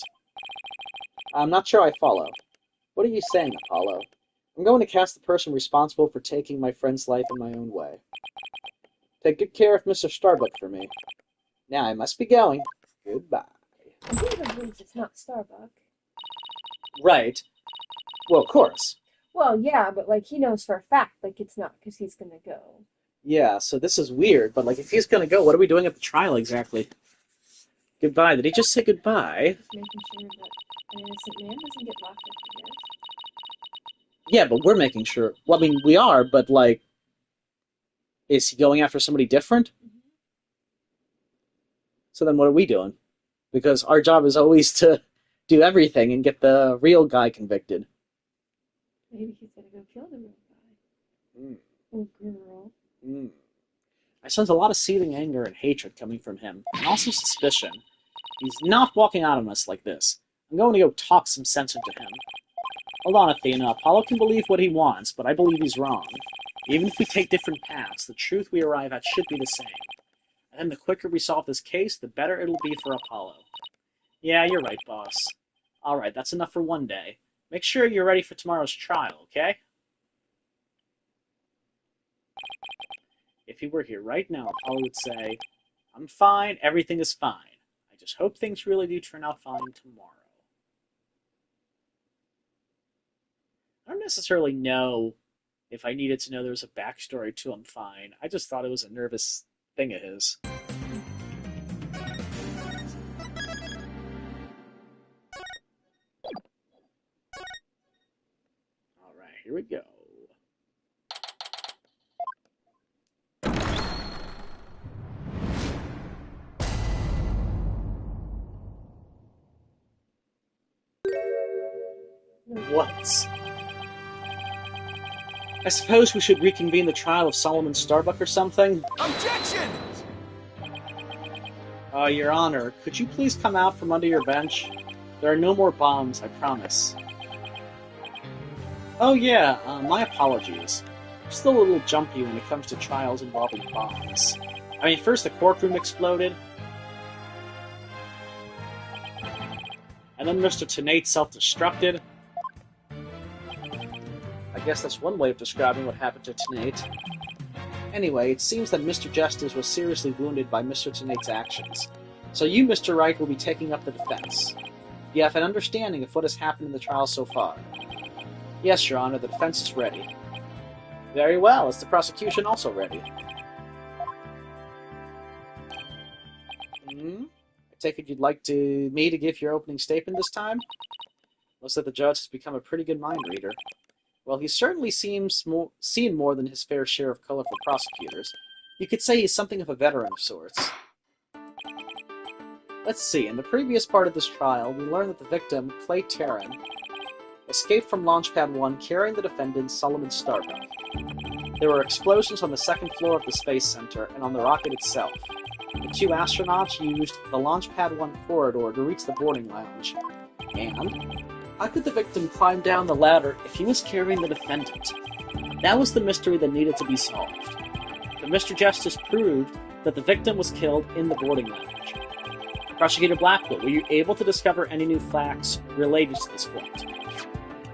I'm not sure I follow. What are you saying, Apollo? I'm going to cast the person responsible for taking my friend's life in my own way. Take good care of Mr. Starbuck for me. Now I must be going. Goodbye. Athena believes it's not Starbuck. Right. Well, of course. Well, yeah, but like he knows for a fact like it's not because he's gonna go. Yeah, so this is weird, but like if he's gonna go, what are we doing at the trial exactly? Goodbye. Did he just say goodbye? Just making sure that an innocent man doesn't get locked up again. Yeah, but we're making sure. Well, I mean, we are, but like, is he going after somebody different? So then what are we doing? Because our job is always to do everything and get the real guy convicted. Maybe he's gonna go kill the real guy. Mm. Or girl. Mm. I sense a lot of seething anger and hatred coming from him, and also suspicion. He's not walking out on us like this. I'm going to go talk some sense into him. Hold on, Athena. Apollo can believe what he wants, but I believe he's wrong. Even if we take different paths, the truth we arrive at should be the same. And the quicker we solve this case, the better it'll be for Apollo. Yeah, you're right, boss. Alright, that's enough for one day. Make sure you're ready for tomorrow's trial, okay? If he were here right now, Apollo would say, I'm fine, everything is fine. I just hope things really do turn out fine tomorrow. I don't necessarily know if I needed to know there was a backstory to I'm fine. I just thought it was a nervous thing of his. Alright, here we go. What? I suppose we should reconvene the trial of Solomon Starbuck or something? Objection! Your Honor, could you please come out from under your bench? There are no more bombs, I promise. Oh yeah, my apologies. I'm still a little jumpy when it comes to trials involving bombs. I mean, first the courtroom exploded, and then Mr. Tenate self-destructed. I guess that's one way of describing what happened to Tenate. Anyway, it seems that Mr. Justice was seriously wounded by Mr. Tenate's actions. So you, Mr. Wright, will be taking up the defense. You have an understanding of what has happened in the trial so far. Yes, Your Honor, the defense is ready. Very well, is the prosecution also ready? I take it you'd like me to give your opening statement this time? Looks like the judge has become a pretty good mind reader. Well, he certainly seems seen more than his fair share of colorful prosecutors. You could say he's something of a veteran of sorts. Let's see, in the previous part of this trial, we learned that the victim, Clay Terran, escaped from Launchpad 1 carrying the defendant, Solomon Starbuck. There were explosions on the second floor of the Space Center and on the rocket itself. The two astronauts used the Launchpad 1 corridor to reach the boarding lounge. And how could the victim climb down the ladder if he was carrying the defendant? That was the mystery that needed to be solved. But Mr. Justice proved that the victim was killed in the boarding lounge. Prosecutor Blackwell, were you able to discover any new facts related to this point?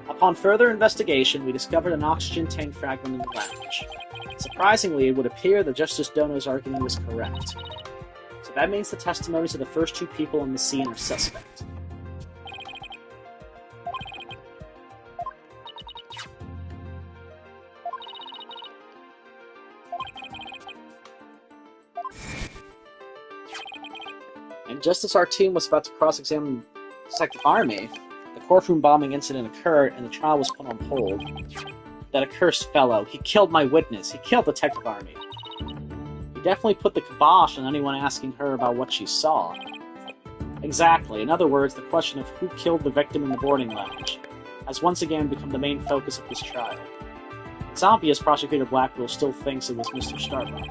Upon further investigation, we discovered an oxygen tank fragment in the lounge. Surprisingly, it would appear that Justice Dono's argument was correct. So that means the testimonies of the first two people on the scene are suspect. And just as our team was about to cross-examine Detective Army, the courtroom bombing incident occurred and the trial was put on hold. That accursed fellow, he killed my witness, he killed Detective Army. He definitely put the kibosh on anyone asking her about what she saw. Exactly, in other words, the question of who killed the victim in the boarding lounge has once again become the main focus of this trial. It's obvious Prosecutor Blackwell still thinks it was Mr. Starbuck.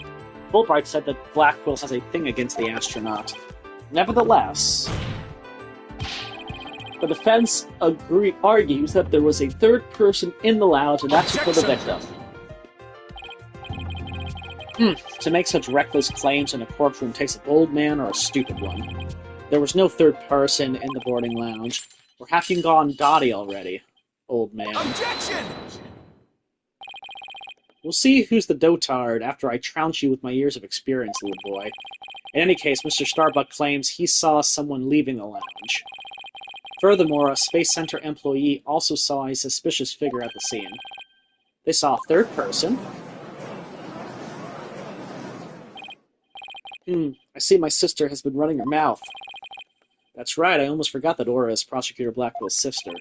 Fulbright said that Blackwell has a thing against the astronaut. Nevertheless, the defense argues that there was a third person in the lounge, and that's for the victim. To make such reckless claims in a courtroom takes a bold man or a stupid one. There was no third person in the boarding lounge. Or have you gone dotty already, old man? Objection! We'll see who's the dotard after I trounce you with my years of experience, little boy. In any case, Mr. Starbuck claims he saw someone leaving the lounge. Furthermore, a Space Center employee also saw a suspicious figure at the scene. They saw a third person. I see my sister has been running her mouth. That's right, I almost forgot that Aura is Prosecutor Blackwell's sister.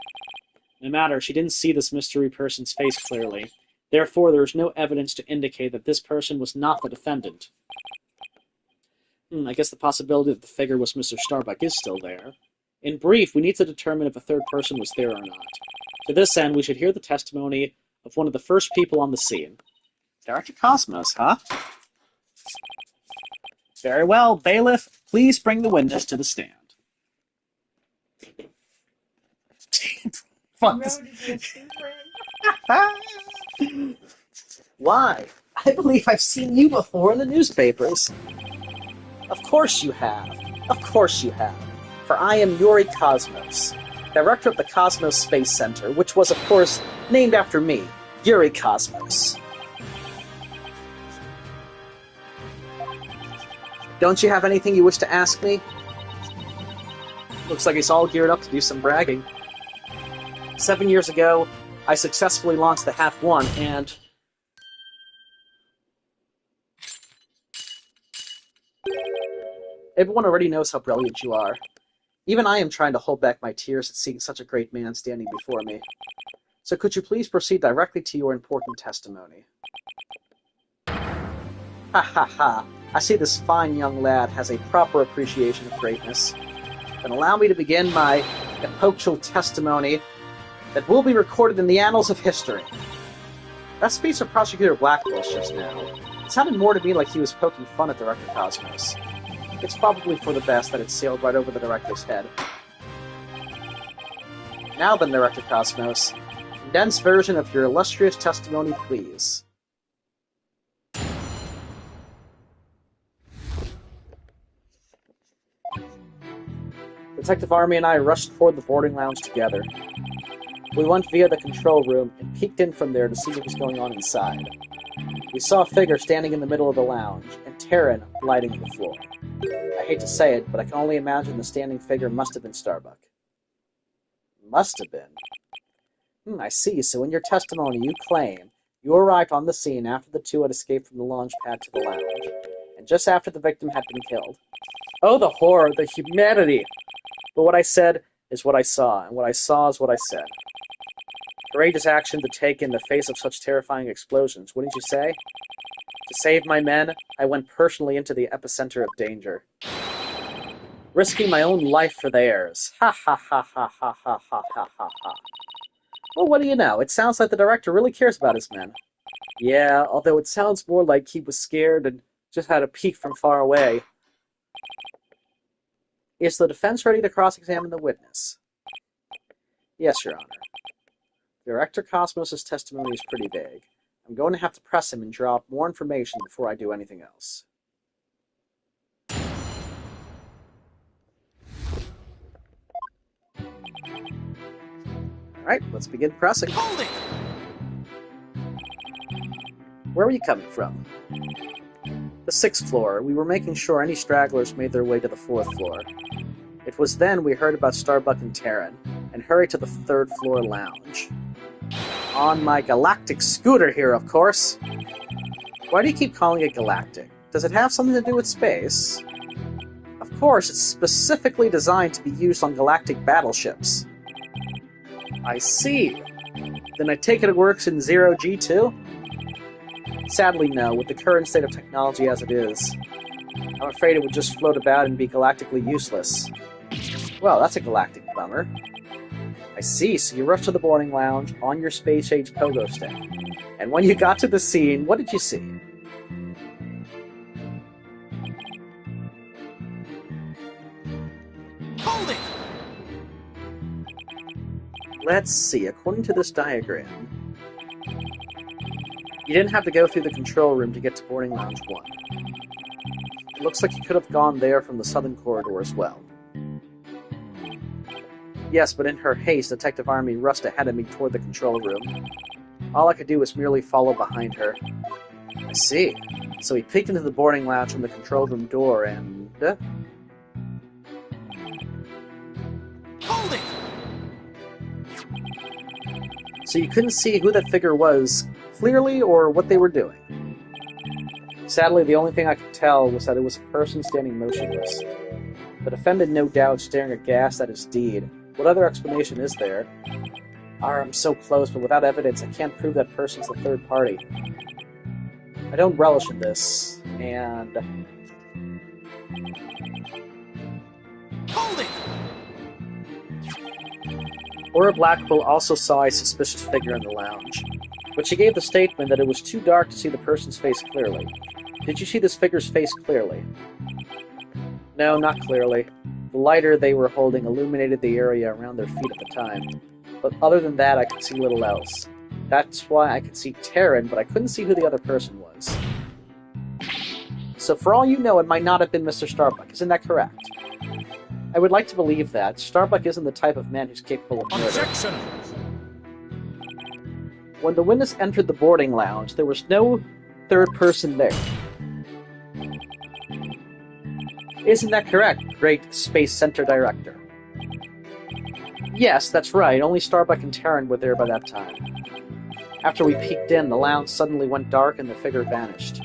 No matter, she didn't see this mystery person's face clearly. Therefore, there is no evidence to indicate that this person was not the defendant. I guess the possibility that the figure was Mr. Starbuck is still there. In brief, we need to determine if a third person was there or not. To this end, we should hear the testimony of one of the first people on the scene. Director Cosmos, huh? Very well, bailiff, please bring the witness to the stand. Fuck this. Why? I believe I've seen you before in the newspapers. Of course you have. Of course you have. For I am Yuri Cosmos, director of the Cosmos Space Center, which was, of course, named after me, Yuri Cosmos. Don't you have anything you wish to ask me? Looks like he's all geared up to do some bragging. 7 years ago, I successfully launched the Half-1, and everyone already knows how brilliant you are. Even I am trying to hold back my tears at seeing such a great man standing before me. So could you please proceed directly to your important testimony? Ha ha ha. I see this fine young lad has a proper appreciation of greatness. Then allow me to begin my epochal testimony that will be recorded in the annals of history. That speech of Prosecutor Blackwell's just now, it sounded more to me like he was poking fun at Director Cosmos. It's probably for the best that it sailed right over the director's head. Now then, Director Cosmos, condensed version of your illustrious testimony, please. Detective Army and I rushed toward the boarding lounge together. We went via the control room and peeked in from there to see what was going on inside. We saw a figure standing in the middle of the lounge, and Terran lighting the floor. I hate to say it, but I can only imagine the standing figure must have been Starbuck. Must have been. I see. So in your testimony, you claim you arrived on the scene after the two had escaped from the launch pad to the lounge, and just after the victim had been killed. Oh, the horror, the humanity! But what I said, is what I saw, and what I saw is what I said. Courageous action to take in the face of such terrifying explosions, wouldn't you say? To save my men, I went personally into the epicenter of danger, risking my own life for theirs. Ha ha ha ha ha ha ha ha ha ha. Well, what do you know? It sounds like the director really cares about his men. Yeah, although it sounds more like he was scared and just had a peek from far away. Is the defense ready to cross-examine the witness? Yes, Your Honor. Director Cosmos' testimony is pretty vague. I'm going to have to press him and draw up more information before I do anything else. Alright, let's begin pressing. Hold it! Where were you coming from? The 6th floor. We were making sure any stragglers made their way to the 4th floor. It was then we heard about Starbuck and Terran, and hurried to the 3rd floor lounge. On my galactic scooter here, of course. Why do you keep calling it galactic? Does it have something to do with space? Of course, it's specifically designed to be used on galactic battleships. I see. Then I take it works in 0G too? Sadly, no, with the current state of technology as it is. I'm afraid it would just float about and be galactically useless. Well, that's a galactic bummer. I see, so you rushed to the boarding lounge on your space-age pogo stick. And when you got to the scene, what did you see? Hold it! Let's see, according to this diagram, you didn't have to go through the control room to get to boarding lounge 1. It looks like you could have gone there from the southern corridor as well. Yes, but in her haste, Detective Army rushed ahead of me toward the control room. All I could do was merely follow behind her. I see. So he peeked into the boarding lounge from the control room door and... Hold it! So you couldn't see who that figure was clearly or what they were doing. Sadly, the only thing I could tell was that it was a person standing motionless. The defendant, no doubt, staring aghast at his deed. What other explanation is there? I'm so close, but without evidence, I can't prove that person's the third party. I don't relish in this, and... Hold it! Aura Blackwell also saw a suspicious figure in the lounge, but she gave the statement that it was too dark to see the person's face clearly. Did you see this figure's face clearly? No, not clearly. The lighter they were holding illuminated the area around their feet at the time, but other than that I could see little else. That's why I could see Terran, but I couldn't see who the other person was. So for all you know, it might not have been Mr. Starbuck, isn't that correct? I would like to believe that. Starbuck isn't the type of man who's capable of murder. Objection! When the witness entered the boarding lounge, there was no third person there. Isn't that correct, great Space Center Director? Yes, that's right. Only Starbuck and Terran were there by that time. After we peeked in, the lounge suddenly went dark and the figure vanished.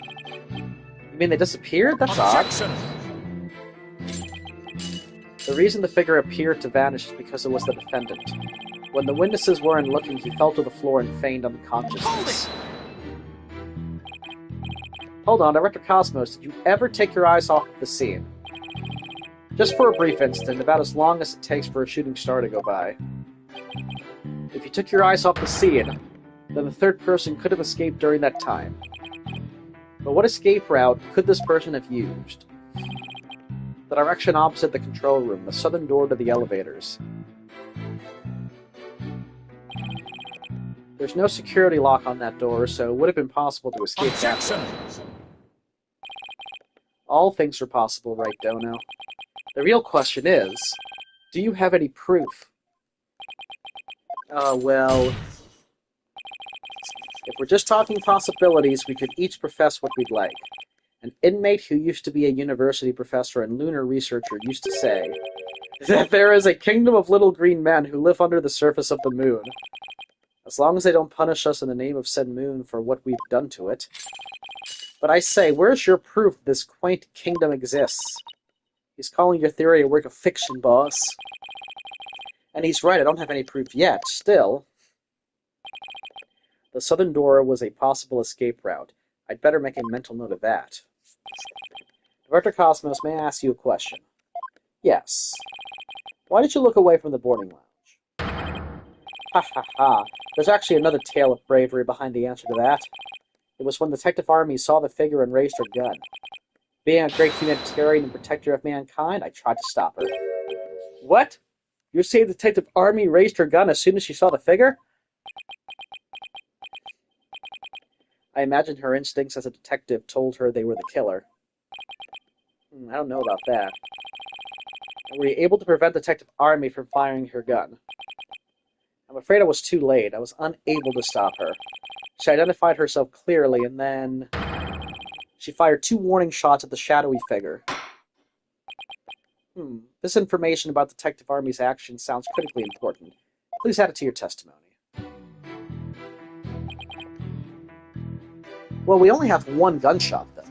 You mean they disappeared? That's Objection! odd. The reason the figure appeared to vanish is because it was the defendant. When the witnesses weren't looking, he fell to the floor and feigned unconsciousness. Hold on, Director Cosmos, did you ever take your eyes off of the scene? Just for a brief instant, about as long as it takes for a shooting star to go by. If you took your eyes off the scene, then the third person could have escaped during that time. But what escape route could this person have used? The direction opposite the control room, the southern door to the elevators. There's no security lock on that door, so it would have been possible to escape that way. All things are possible, right, Dono? The real question is, do you have any proof? Well... If we're just talking possibilities, we could each profess what we'd like. An inmate who used to be a university professor and lunar researcher used to say that there is a kingdom of little green men who live under the surface of the moon. As long as they don't punish us in the name of said moon for what we've done to it. But I say, where's your proof this quaint kingdom exists? He's calling your theory a work of fiction, boss. And he's right, I don't have any proof yet. Still, the southern door was a possible escape route. I'd better make a mental note of that. Director Cosmos, may I ask you a question? Yes. Why did you look away from the boarding lounge? Ha ha ha. There's actually another tale of bravery behind the answer to that. It was when Detective Army saw the figure and raised her gun. Being a great humanitarian and protector of mankind, I tried to stop her. What? You're saying Detective Army raised her gun as soon as she saw the figure? I imagine her instincts as a detective told her they were the killer. I don't know about that. Were you able to prevent Detective Army from firing her gun? I'm afraid I was too late. I was unable to stop her. She identified herself clearly, and then she fired 2 warning shots at the shadowy figure. This information about Detective Army's actions sounds critically important. Please add it to your testimony. Well, we only have 1 gunshot, though.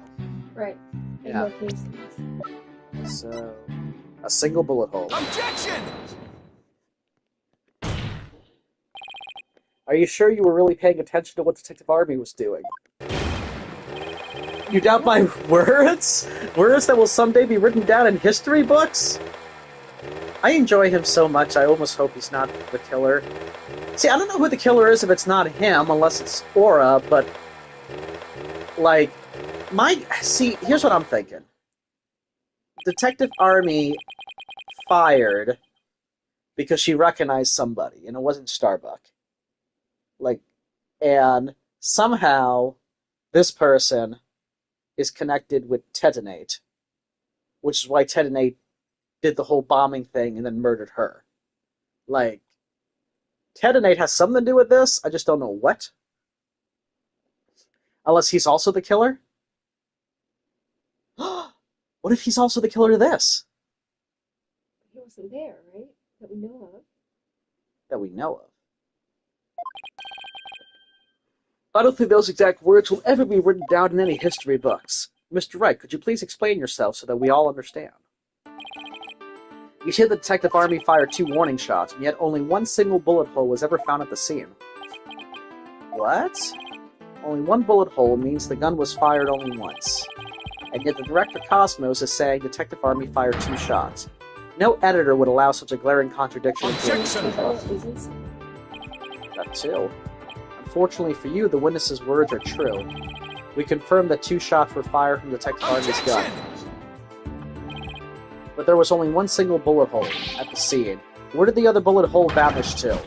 Right. And Yeah. no casings. So, a single bullet hole. Objection! Are you sure you were really paying attention to what Detective Army was doing? You doubt my words? Words that will someday be written down in history books? I enjoy him so much, I almost hope he's not the killer. See, I don't know who the killer is if it's not him, unless it's Aura, but... Like, See, here's what I'm thinking. Detective Army fired because she recognized somebody, and it wasn't Starbuck. And somehow this person is connected with Tetonate, which is why Tetonate did the whole bombing thing and then murdered her. Tetonate has something to do with this, I just don't know what. Unless he's also the killer? What if he's also the killer to this? He wasn't there, right? That we know of. That we know of. I don't think those exact words will ever be written down in any history books. Mr. Wright, could you please explain yourself so that we all understand? You said the Detective Army fired 2 warning shots, and yet only 1 single bullet hole was ever found at the scene. What? Only 1 bullet hole means the gun was fired only once. And yet the Director Cosmos is saying Detective Army fired 2 shots. No editor would allow such a glaring contradiction. Objection! That too. Unfortunately for you, the witness's words are true. We confirm that 2 shots were fired from Detective Army's gun. But there was only 1 single bullet hole at the scene. Where did the other bullet hole vanish to?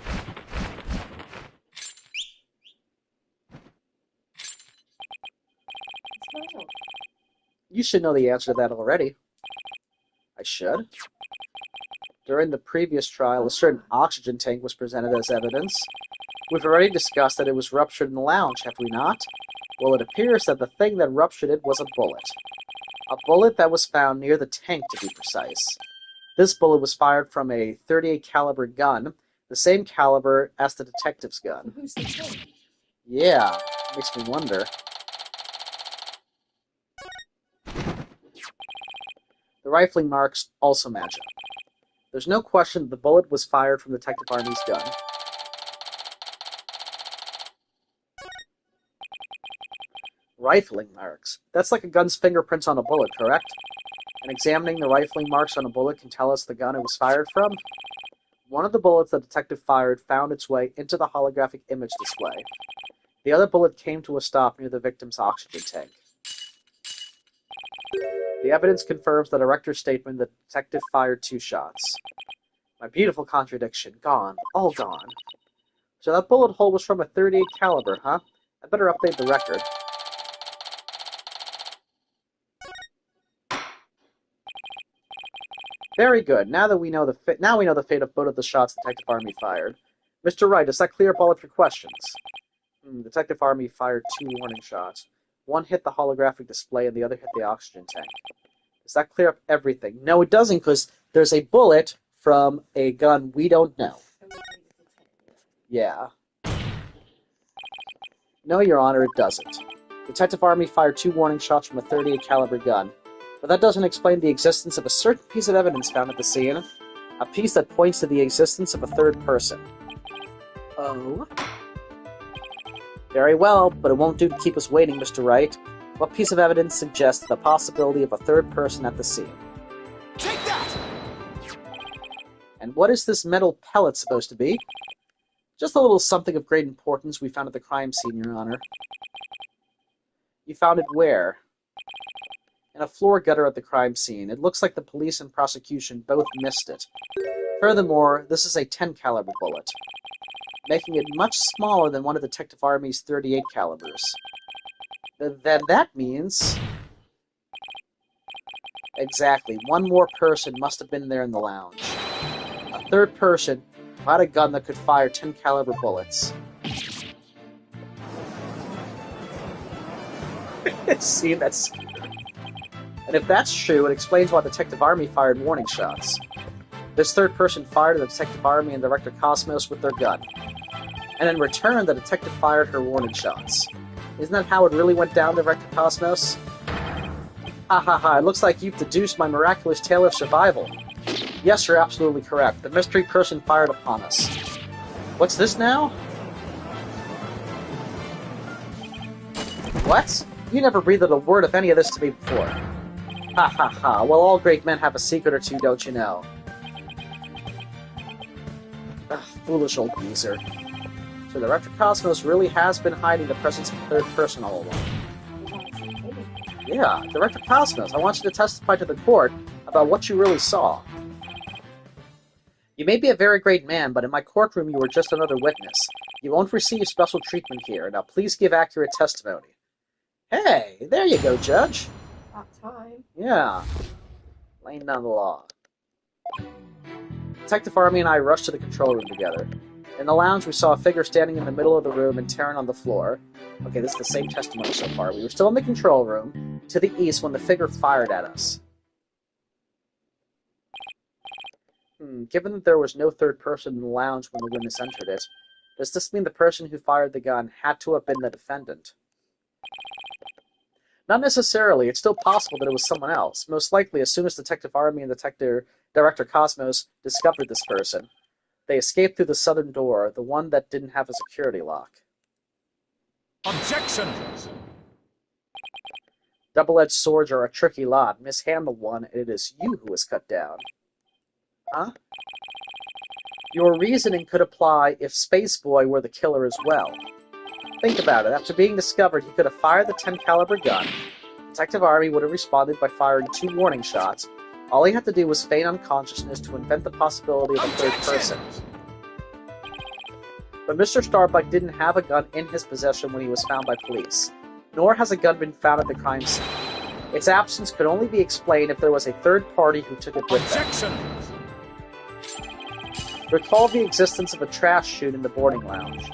You should know the answer to that already. I should. During the previous trial, a certain oxygen tank was presented as evidence. We've already discussed that it was ruptured in the lounge, have we not? Well, it appears that the thing that ruptured it was a bullet. A bullet that was found near the tank, to be precise. This bullet was fired from a .38 caliber gun, the same caliber as the detective's gun. Who's the killer? Yeah, makes me wonder. The rifling marks also match up. There's no question that the bullet was fired from Detective Army's gun. Rifling marks. That's like a gun's fingerprints on a bullet, correct? And examining the rifling marks on a bullet can tell us the gun it was fired from? One of the bullets the detective fired found its way into the holographic image display. The other bullet came to a stop near the victim's oxygen tank. The evidence confirms the director's statement that the detective fired 2 shots. My beautiful contradiction. Gone. All gone. So that bullet hole was from a .38 caliber, huh? I better update the record. Very good. Now we know the fate of both of the shots Detective Army fired. Mr. Wright, does that clear up all of your questions? Detective Army fired 2 warning shots. One hit the holographic display and the other hit the oxygen tank. Does that clear up everything? No, it doesn't, because there's a bullet from a gun we don't know. Yeah. No, Your Honor, it doesn't. Detective Army fired 2 warning shots from a .38 caliber gun. But that doesn't explain the existence of a certain piece of evidence found at the scene. A piece that points to the existence of a third person. Oh? Very well, but it won't do to keep us waiting, Mr. Wright. What piece of evidence suggests the possibility of a third person at the scene? Take that! And what is this metal pellet supposed to be? Just a little something of great importance we found at the crime scene, Your Honor. You found it where? In a floor gutter at the crime scene. It looks like the police and prosecution both missed it. Furthermore, this is a 10 caliber bullet, making it much smaller than one of Detective Army's 38 calibers. Then that means... Exactly, one more person must have been there in the lounge. A third person who had a gun that could fire 10 caliber bullets. See, that's... And if that's true, it explains why Detective Army fired warning shots. This third person fired at the Detective Army and Director Cosmos with their gun. And in return, the detective fired her warning shots. Isn't that how it really went down, Director Cosmos? Ha ha ha, it looks like you've deduced my miraculous tale of survival. Yes, you're absolutely correct. The mystery person fired upon us. What's this now? What? You never breathed a word of any of this to me before. Ha ha ha, well, all great men have a secret or two, don't you know? Ugh, foolish old geezer. So Director Cosmos really has been hiding the presence of a third person all along. Yeah, Director Cosmos, I want you to testify to the court about what you really saw. You may be a very great man, but in my courtroom you were just another witness. You won't receive special treatment here. Now please give accurate testimony. Hey, there you go, Judge. About time. Yeah. Laying down the law. Detective Army and I rushed to the control room together. In the lounge, we saw a figure standing in the middle of the room and tearing on the floor. Okay, this is the same testimony so far. We were still in the control room, to the east, when the figure fired at us. Given that there was no third person in the lounge when the witness entered it, does this mean the person who fired the gun had to have been the defendant? Not necessarily. It's still possible that it was someone else. Most likely, as soon as Detective Army and Director Cosmos discovered this person, they escaped through the southern door, the one that didn't have a security lock. Objection! Double-edged swords are a tricky lot. Mishandle one, and it is you who is cut down. Huh? Your reasoning could apply if Space Boy were the killer as well. Think about it. After being discovered, he could have fired the 10 caliber gun. Detective Army would have responded by firing 2 warning shots. All he had to do was feign unconsciousness to invent the possibility of a third person. But Mr. Starbuck didn't have a gun in his possession when he was found by police, nor has a gun been found at the crime scene. Its absence could only be explained if there was a third party who took it with them. Recall the existence of a trash chute in the boarding lounge.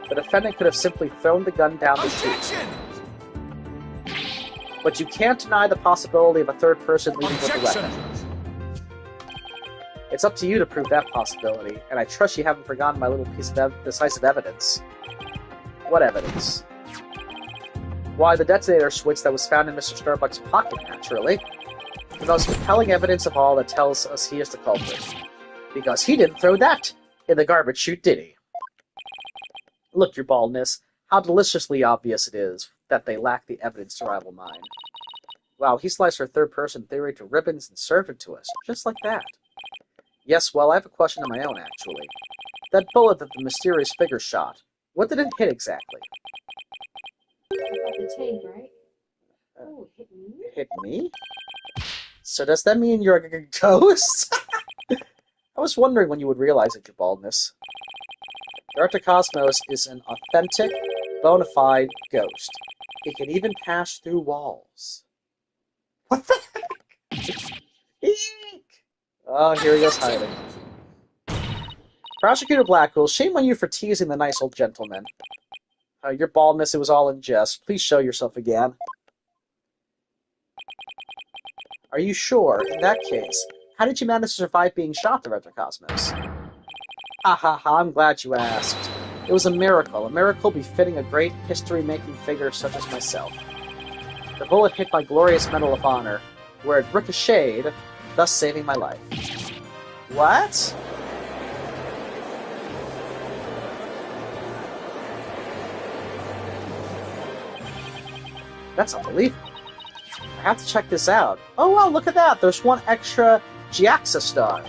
The defendant could have simply thrown the gun down the chute. But you can't deny the possibility of a third person leaving with the weapon. It's up to you to prove that possibility, and I trust you haven't forgotten my little piece of decisive evidence. What evidence? Why, the detonator switch that was found in Mr. Starbuck's pocket, naturally. The most compelling evidence of all that tells us he is the culprit. Because he didn't throw that in the garbage chute, did he? Look, your baldness, how deliciously obvious it is that they lack the evidence to rival mine. Wow, he sliced our third-person theory to ribbons and served it to us, just like that. Yes, well, I have a question of my own, actually. That bullet that the mysterious figure shot, what did it hit exactly? The tank, right? Oh, it hit me? It hit me? So does that mean you're a ghost? I was wondering when you would realize it, your baldness. Director Cosmos is an authentic, bona fide ghost. He can even pass through walls. What the heck? Eek! Oh, here he goes hiding. Prosecutor Blackwell, shame on you for teasing the nice old gentleman. Your baldness, it was all in jest. Please show yourself again. Are you sure? In that case, how did you manage to survive being shot, Director Cosmos? Ha ha ha, I'm glad you asked. It was a miracle befitting a great history-making figure such as myself. The bullet hit my glorious Medal of Honor, where it ricocheted, thus saving my life. What? That's unbelievable. I have to check this out. Oh wow, look at that! There's one extra Giaxa star.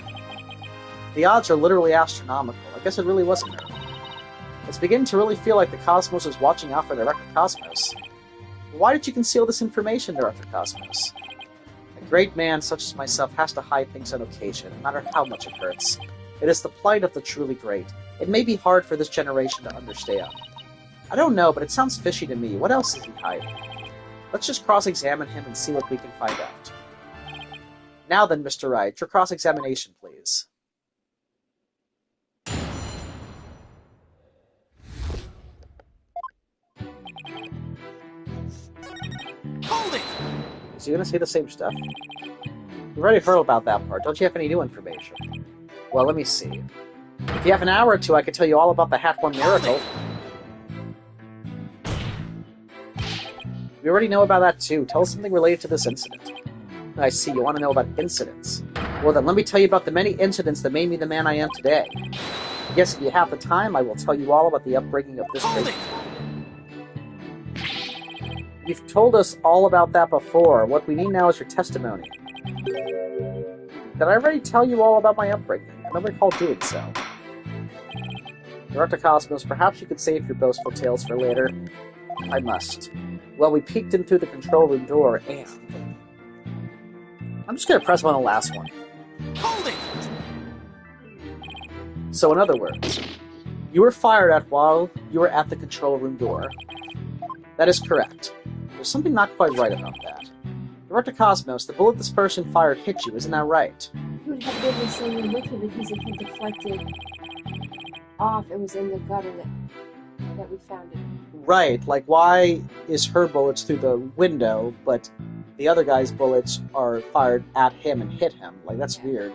The odds are literally astronomical. I guess it really was a miracle. It's beginning to really feel like the Cosmos is watching out for Director Cosmos. Why did you conceal this information, Director Cosmos? A great man such as myself has to hide things on occasion, no matter how much it hurts. It is the plight of the truly great. It may be hard for this generation to understand. I don't know, but it sounds fishy to me. What else is he hiding? Let's just cross-examine him and see what we can find out. Now then, Mr. Wright, your cross-examination, please. Hold it! Is he gonna say the same stuff? We've already heard about that part. Don't you have any new information? Well, let me see. If you have an hour or two, I could tell you all about the Hat 1 miracle. We already know about that too. Tell us something related to this incident. I see, you want to know about incidents. Well then, let me tell you about the many incidents that made me the man I am today. Yes, if you have the time, I will tell you all about the upbringing of this great. You've told us all about that before. What we need now is your testimony. Did I already tell you all about my upbringing? I don't recall doing so. Director Cosmos, perhaps you could save your boastful tales for later. I must. Well, we peeked in through the control room door, and... I'm just gonna press on the last one. Hold it! So, in other words, you were fired at while you were at the control room door. That is correct. There's something not quite right about that. Director Cosmos, the bullet this person fired hit you, isn't that right? He would have been the same with you because it had deflected off. It was in the gutter that we found it. Right, like why is her bullets through the window, but the other guy's bullets are fired at him and hit him? Like, that's weird.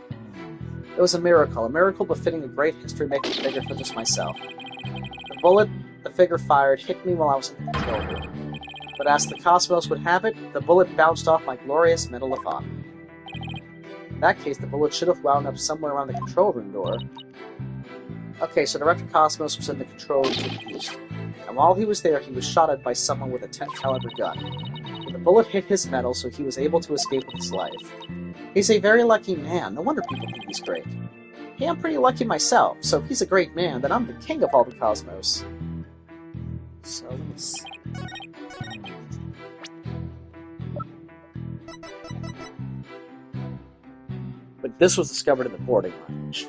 It was a miracle befitting a great history-making figure such as myself. The bullet the figure fired hit me while I was in the control room. But as the Cosmos would have it, the bullet bounced off my glorious Medal of Honor. In that case, the bullet should have wound up somewhere around the control room door. Okay, so Director Cosmos was in the control room to the east, and while he was there, he was shot at by someone with a 10 caliber gun. But the bullet hit his medal, so he was able to escape with his life. He's a very lucky man. No wonder people think he's great. Hey, I'm pretty lucky myself, so if he's a great man, then I'm the king of all the cosmos. So, let me see. But this was discovered in the boarding lounge.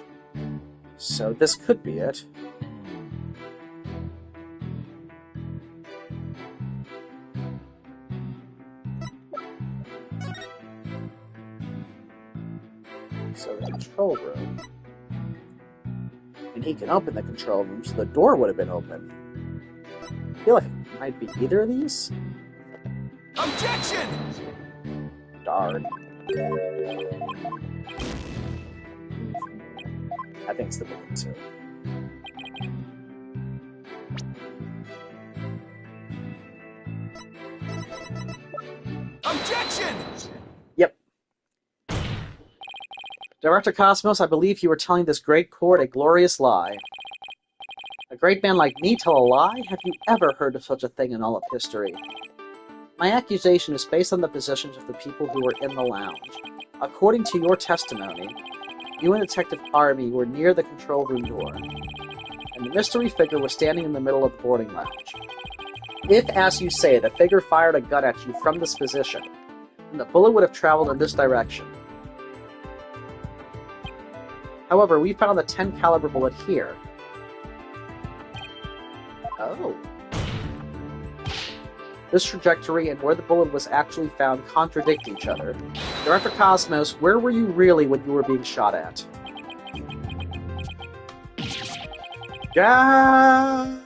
So this could be it. So the control room. And he can open the control room, so the door would have been open. I feel like it might be either of these. Objection! Darn. I think it's the book too. Objection! Yep. Director Cosmos, I believe you were telling this great court a glorious lie. A great man like me tell a lie? Have you ever heard of such a thing in all of history? My accusation is based on the positions of the people who were in the lounge. According to your testimony, you and Detective Army were near the control room door, and the mystery figure was standing in the middle of the boarding lounge. If, as you say, the figure fired a gun at you from this position, then the bullet would have traveled in this direction. However, we found the 10 caliber bullet here. Oh. This trajectory and where the bullet was actually found contradict each other. Director Cosmos, where were you really when you were being shot at? Yeah!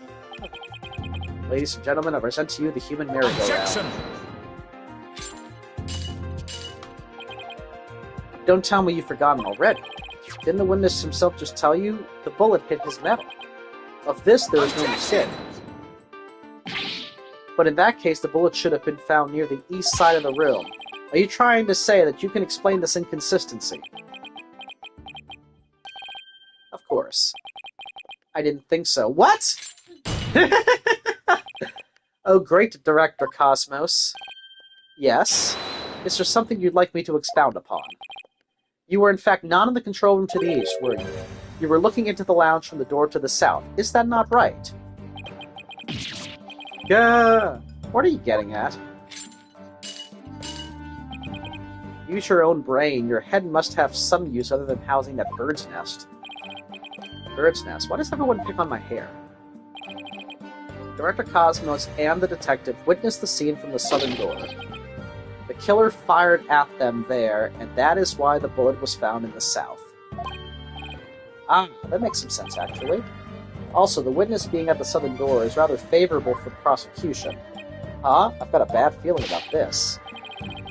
Ladies and gentlemen, I present to you the human merry-go-round. Don't tell me you've forgotten already. Didn't the witness himself just tell you? The bullet hit his medal. Of this, there is no mistake. But in that case, the bullet should have been found near the east side of the room. Are you trying to say that you can explain this inconsistency? course. I didn't think so. What? Oh, great, Director Cosmos. Yes? Is there something you'd like me to expound upon? You were in fact not in the control room to the east, were you? You were looking into the lounge from the door to the south. Is that not right? Yeah. What are you getting at? Use your own brain. Your head must have some use other than housing that bird's nest. Bird's nest? Why does everyone pick on my hair? Director Cosmos and the detective witnessed the scene from the southern door. The killer fired at them there, and that is why the bullet was found in the south. Ah, that makes some sense, actually. Also, the witness being at the southern door is rather favorable for the prosecution. Huh? I've got a bad feeling about this.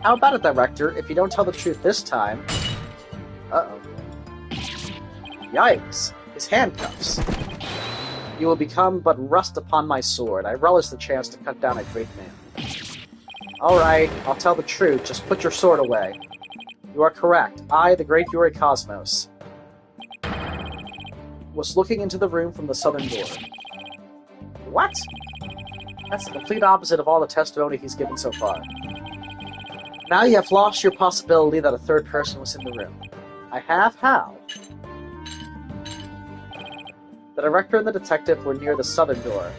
How about it, Director? If you don't tell the truth this time... Uh-oh. Yikes. His handcuffs. You will become but rust upon my sword. I relish the chance to cut down a great man. Alright, I'll tell the truth. Just put your sword away. You are correct. I, the great Yuri Cosmos, was looking into the room from the southern door. What? That's the complete opposite of all the testimony he's given so far. Now you have lost your possibility that a third person was in the room. I have? How? The director and the detective were near the southern door,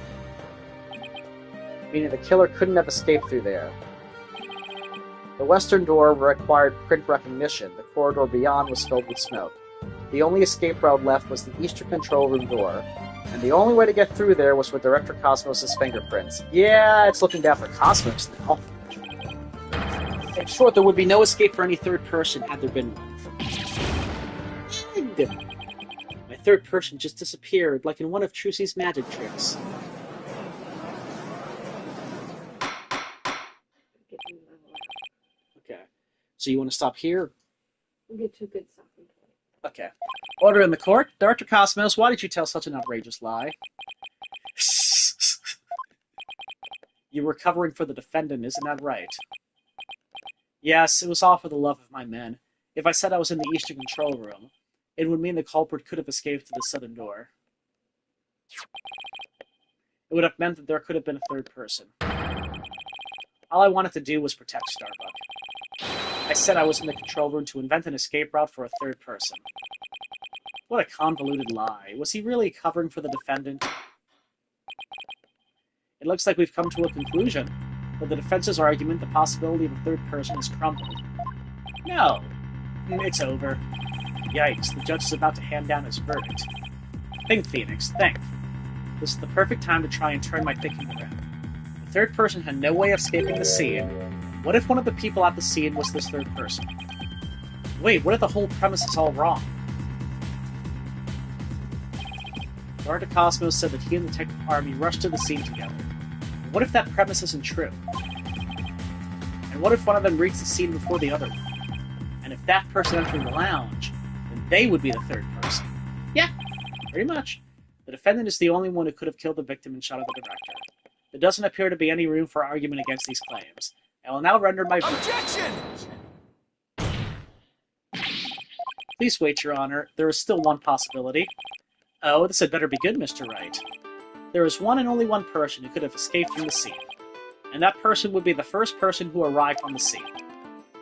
meaning the killer couldn't have escaped through there. The western door required print recognition. The corridor beyond was filled with smoke. The only escape route left was the eastern control room door, and the only way to get through there was with Director Cosmos' fingerprints. Yeah, it's looking down for Cosmos now. In short, there would be no escape for any third person had there been one. My third person just disappeared, like in one of Trucy's magic tricks. Okay. So you want to stop here? We'll get to a good stopping point. Okay. Order in the court. Director Cosmos, why did you tell such an outrageous lie? You were covering for the defendant, isn't that right? Yes, it was all for the love of my men. If I said I was in the eastern control room, it would mean the culprit could have escaped to the southern door. It would have meant that there could have been a third person. All I wanted to do was protect Starbuck. I said I was in the control room to invent an escape route for a third person. What a convoluted lie. Was he really covering for the defendant? It looks like we've come to a conclusion. With the defense's argument, the possibility of a third person is crumbled. No. It's over. Yikes, the judge is about to hand down his verdict. Think, Phoenix, think. This is the perfect time to try and turn my thinking around. The third person had no way of escaping the scene. What if one of the people at the scene was this third person? Wait, what if the whole premise is all wrong? Dr. Cosmos said that he and the Detective Army rushed to the scene together. What if that premise isn't true? And what if one of them reached the scene before the other one? And if that person entered the lounge, then they would be the third person. Yeah, pretty much. The defendant is the only one who could have killed the victim and shot at the director. There doesn't appear to be any room for argument against these claims. I will now render my verdict. Objection! Please wait, Your Honor. There is still one possibility. Oh, this had better be good, Mr. Wright. There is one and only one person who could have escaped from the scene, and that person would be the first person who arrived on the scene.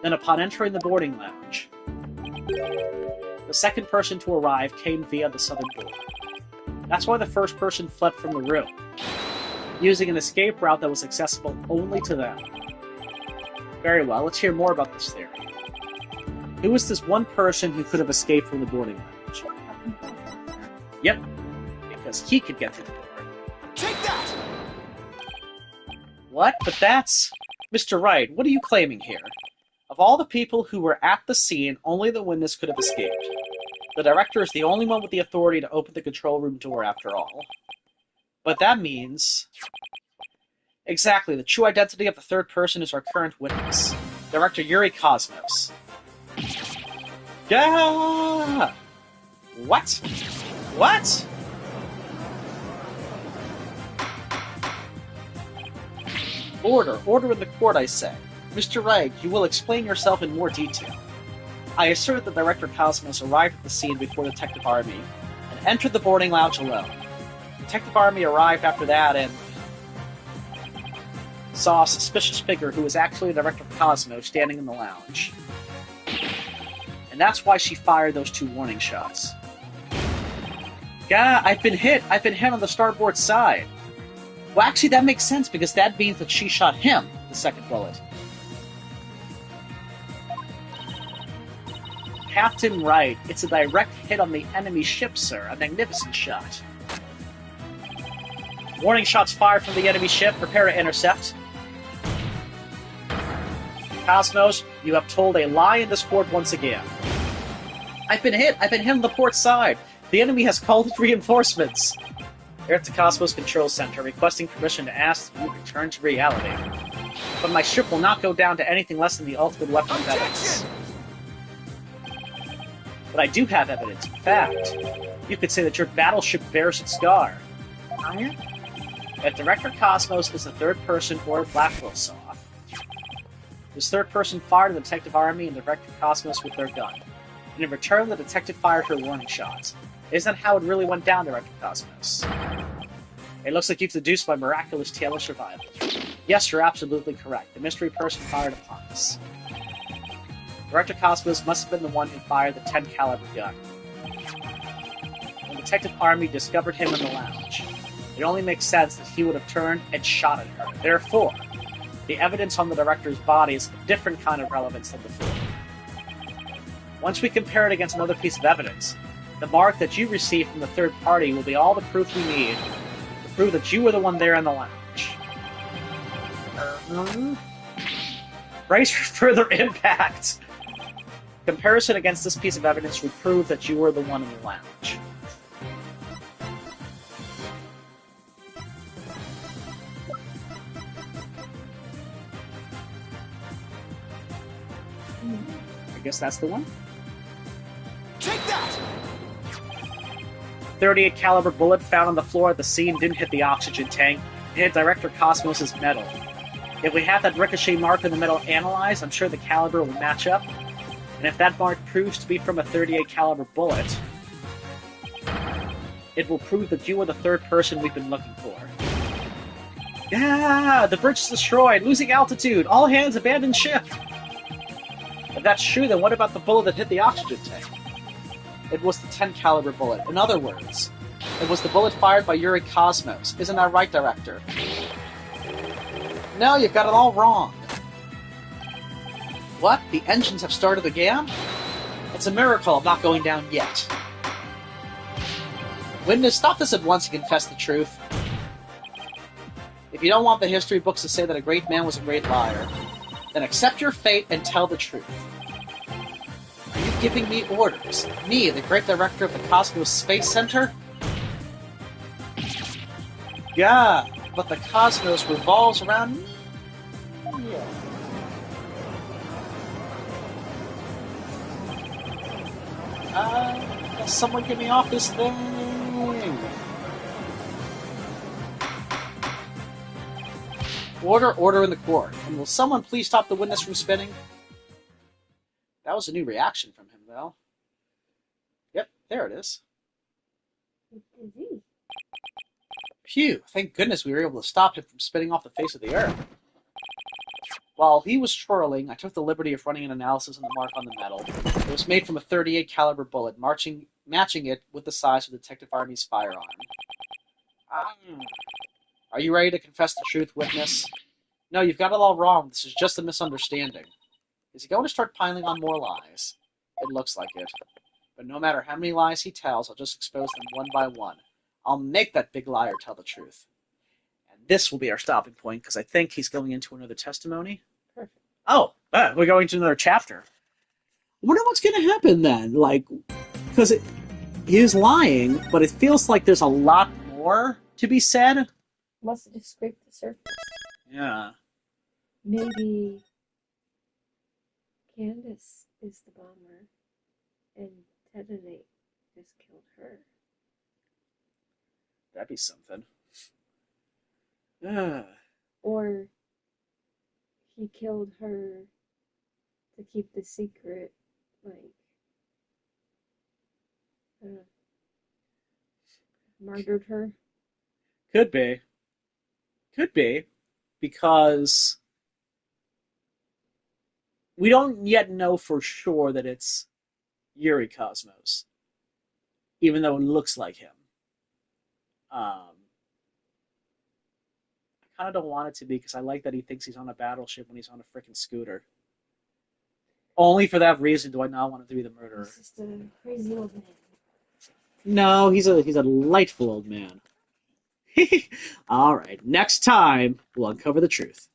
Then upon entering the boarding lounge, the second person to arrive came via the southern door. That's why the first person fled from the room, using an escape route that was accessible only to them. Very well, let's hear more about this theory. Who was this one person who could have escaped from the boarding lounge? Yep, because he could get through the door. Take that! What? But that's... Mr. Wright, what are you claiming here? Of all the people who were at the scene, only the witness could have escaped. The director is the only one with the authority to open the control room door, after all. But that means... Exactly, the true identity of the third person is our current witness. Director Yuri Cosmos. Yeah! What? What? Order in the court, I say. Mr. Wright, you will explain yourself in more detail. I assert that Director Cosmos arrived at the scene before Detective Army, and entered the boarding lounge alone. Detective Army arrived after that and saw a suspicious figure who was actually Director Cosmo standing in the lounge. And that's why she fired those 2 warning shots. Yeah, I've been hit on the starboard side. Well, actually, that makes sense, because that means that she shot him, the second bullet. Captain Wright, it's a direct hit on the enemy ship, sir. A magnificent shot. Warning shots fired from the enemy ship. Prepare to intercept. Cosmos, you have told a lie in this court once again. I've been hit on the port side. The enemy has called reinforcements. Air to Cosmos Control Center, requesting permission to ask you return to reality. But my ship will not go down to anything less than the ultimate weapon of evidence. But I do have evidence. In fact, you could say that your battleship bears its scar. That Director Cosmos is the third person or Blackwell saw. This third person fired the Detective Army and Director Cosmos with their gun. And in return, the detective fired her warning shots. Isn't that how it really went down, Director Cosmos? It looks like you've deduced my miraculous tale of survival. Yes, you're absolutely correct. The mystery person fired upon us. Director Cosmos must have been the one who fired the 10 caliber gun. When Detective Army discovered him in the lounge, it only makes sense that he would have turned and shot at her. Therefore, the evidence on the director's body is a different kind of relevance than before. Once we compare it against another piece of evidence, the mark that you receive from the third party will be all the proof we need to prove that you were the one there in the lounge. Brace for further impact! Comparison against this piece of evidence will prove that you were the one in the lounge. I guess that's the one. Take that! 38 caliber bullet found on the floor at the scene didn't hit the oxygen tank. It hit Director Cosmos' metal. If we have that ricochet mark in the metal analyzed, I'm sure the caliber will match up. And if that mark proves to be from a 38 caliber bullet, it will prove that you are the third person we've been looking for. Yeah, the bridge is destroyed, losing altitude. All hands abandon ship. If that's true, then what about the bullet that hit the oxygen tank? It was the 10 caliber bullet. In other words, it was the bullet fired by Yuri Cosmos. Isn't that right, Director? No, you've got it all wrong. What? The engines have started again? It's a miracle I'm not going down yet. Witness, stop this at once and confess the truth. If you don't want the history books to say that a great man was a great liar, then accept your fate and tell the truth. Are you giving me orders? Me, the great director of the Cosmos Space Center? Yeah, but the Cosmos revolves around me. Yeah. Someone get me off this thing! Order in the court. And will someone please stop the witness from spinning? That was a new reaction from him, though. Yep, there it is. Phew, thank goodness we were able to stop him from spinning off the face of the earth. While he was twirling, I took the liberty of running an analysis on the mark on the metal. It was made from a 38 caliber bullet, matching it with the size of Detective Army's firearm. Are you ready to confess the truth, witness? No, you've got it all wrong. This is just a misunderstanding. Is he going to start piling on more lies? It looks like it. But no matter how many lies he tells, I'll just expose them one by one. I'll make that big liar tell the truth. And this will be our stopping point, because I think he's going into another testimony. Perfect. Oh, we're going to another chapter. I wonder what's going to happen then. Like, because he is lying, but it feels like there's a lot more to be said. Must have just scraped the surface. Yeah. Maybe Candace is the bomber, and Detonate just killed her. That'd be something. Or he killed her to keep the secret, like, I don't know. murdered her. Could be. Could be. Because we don't yet know for sure that it's Yuri Cosmos, even though it looks like him. I kind of don't want it to be because I like that he thinks he's on a battleship when he's on a freaking scooter. Only for that reason do I not want him to be the murderer. He's just a crazy old man. No, he's a delightful old man. All right, next time we'll uncover the truth.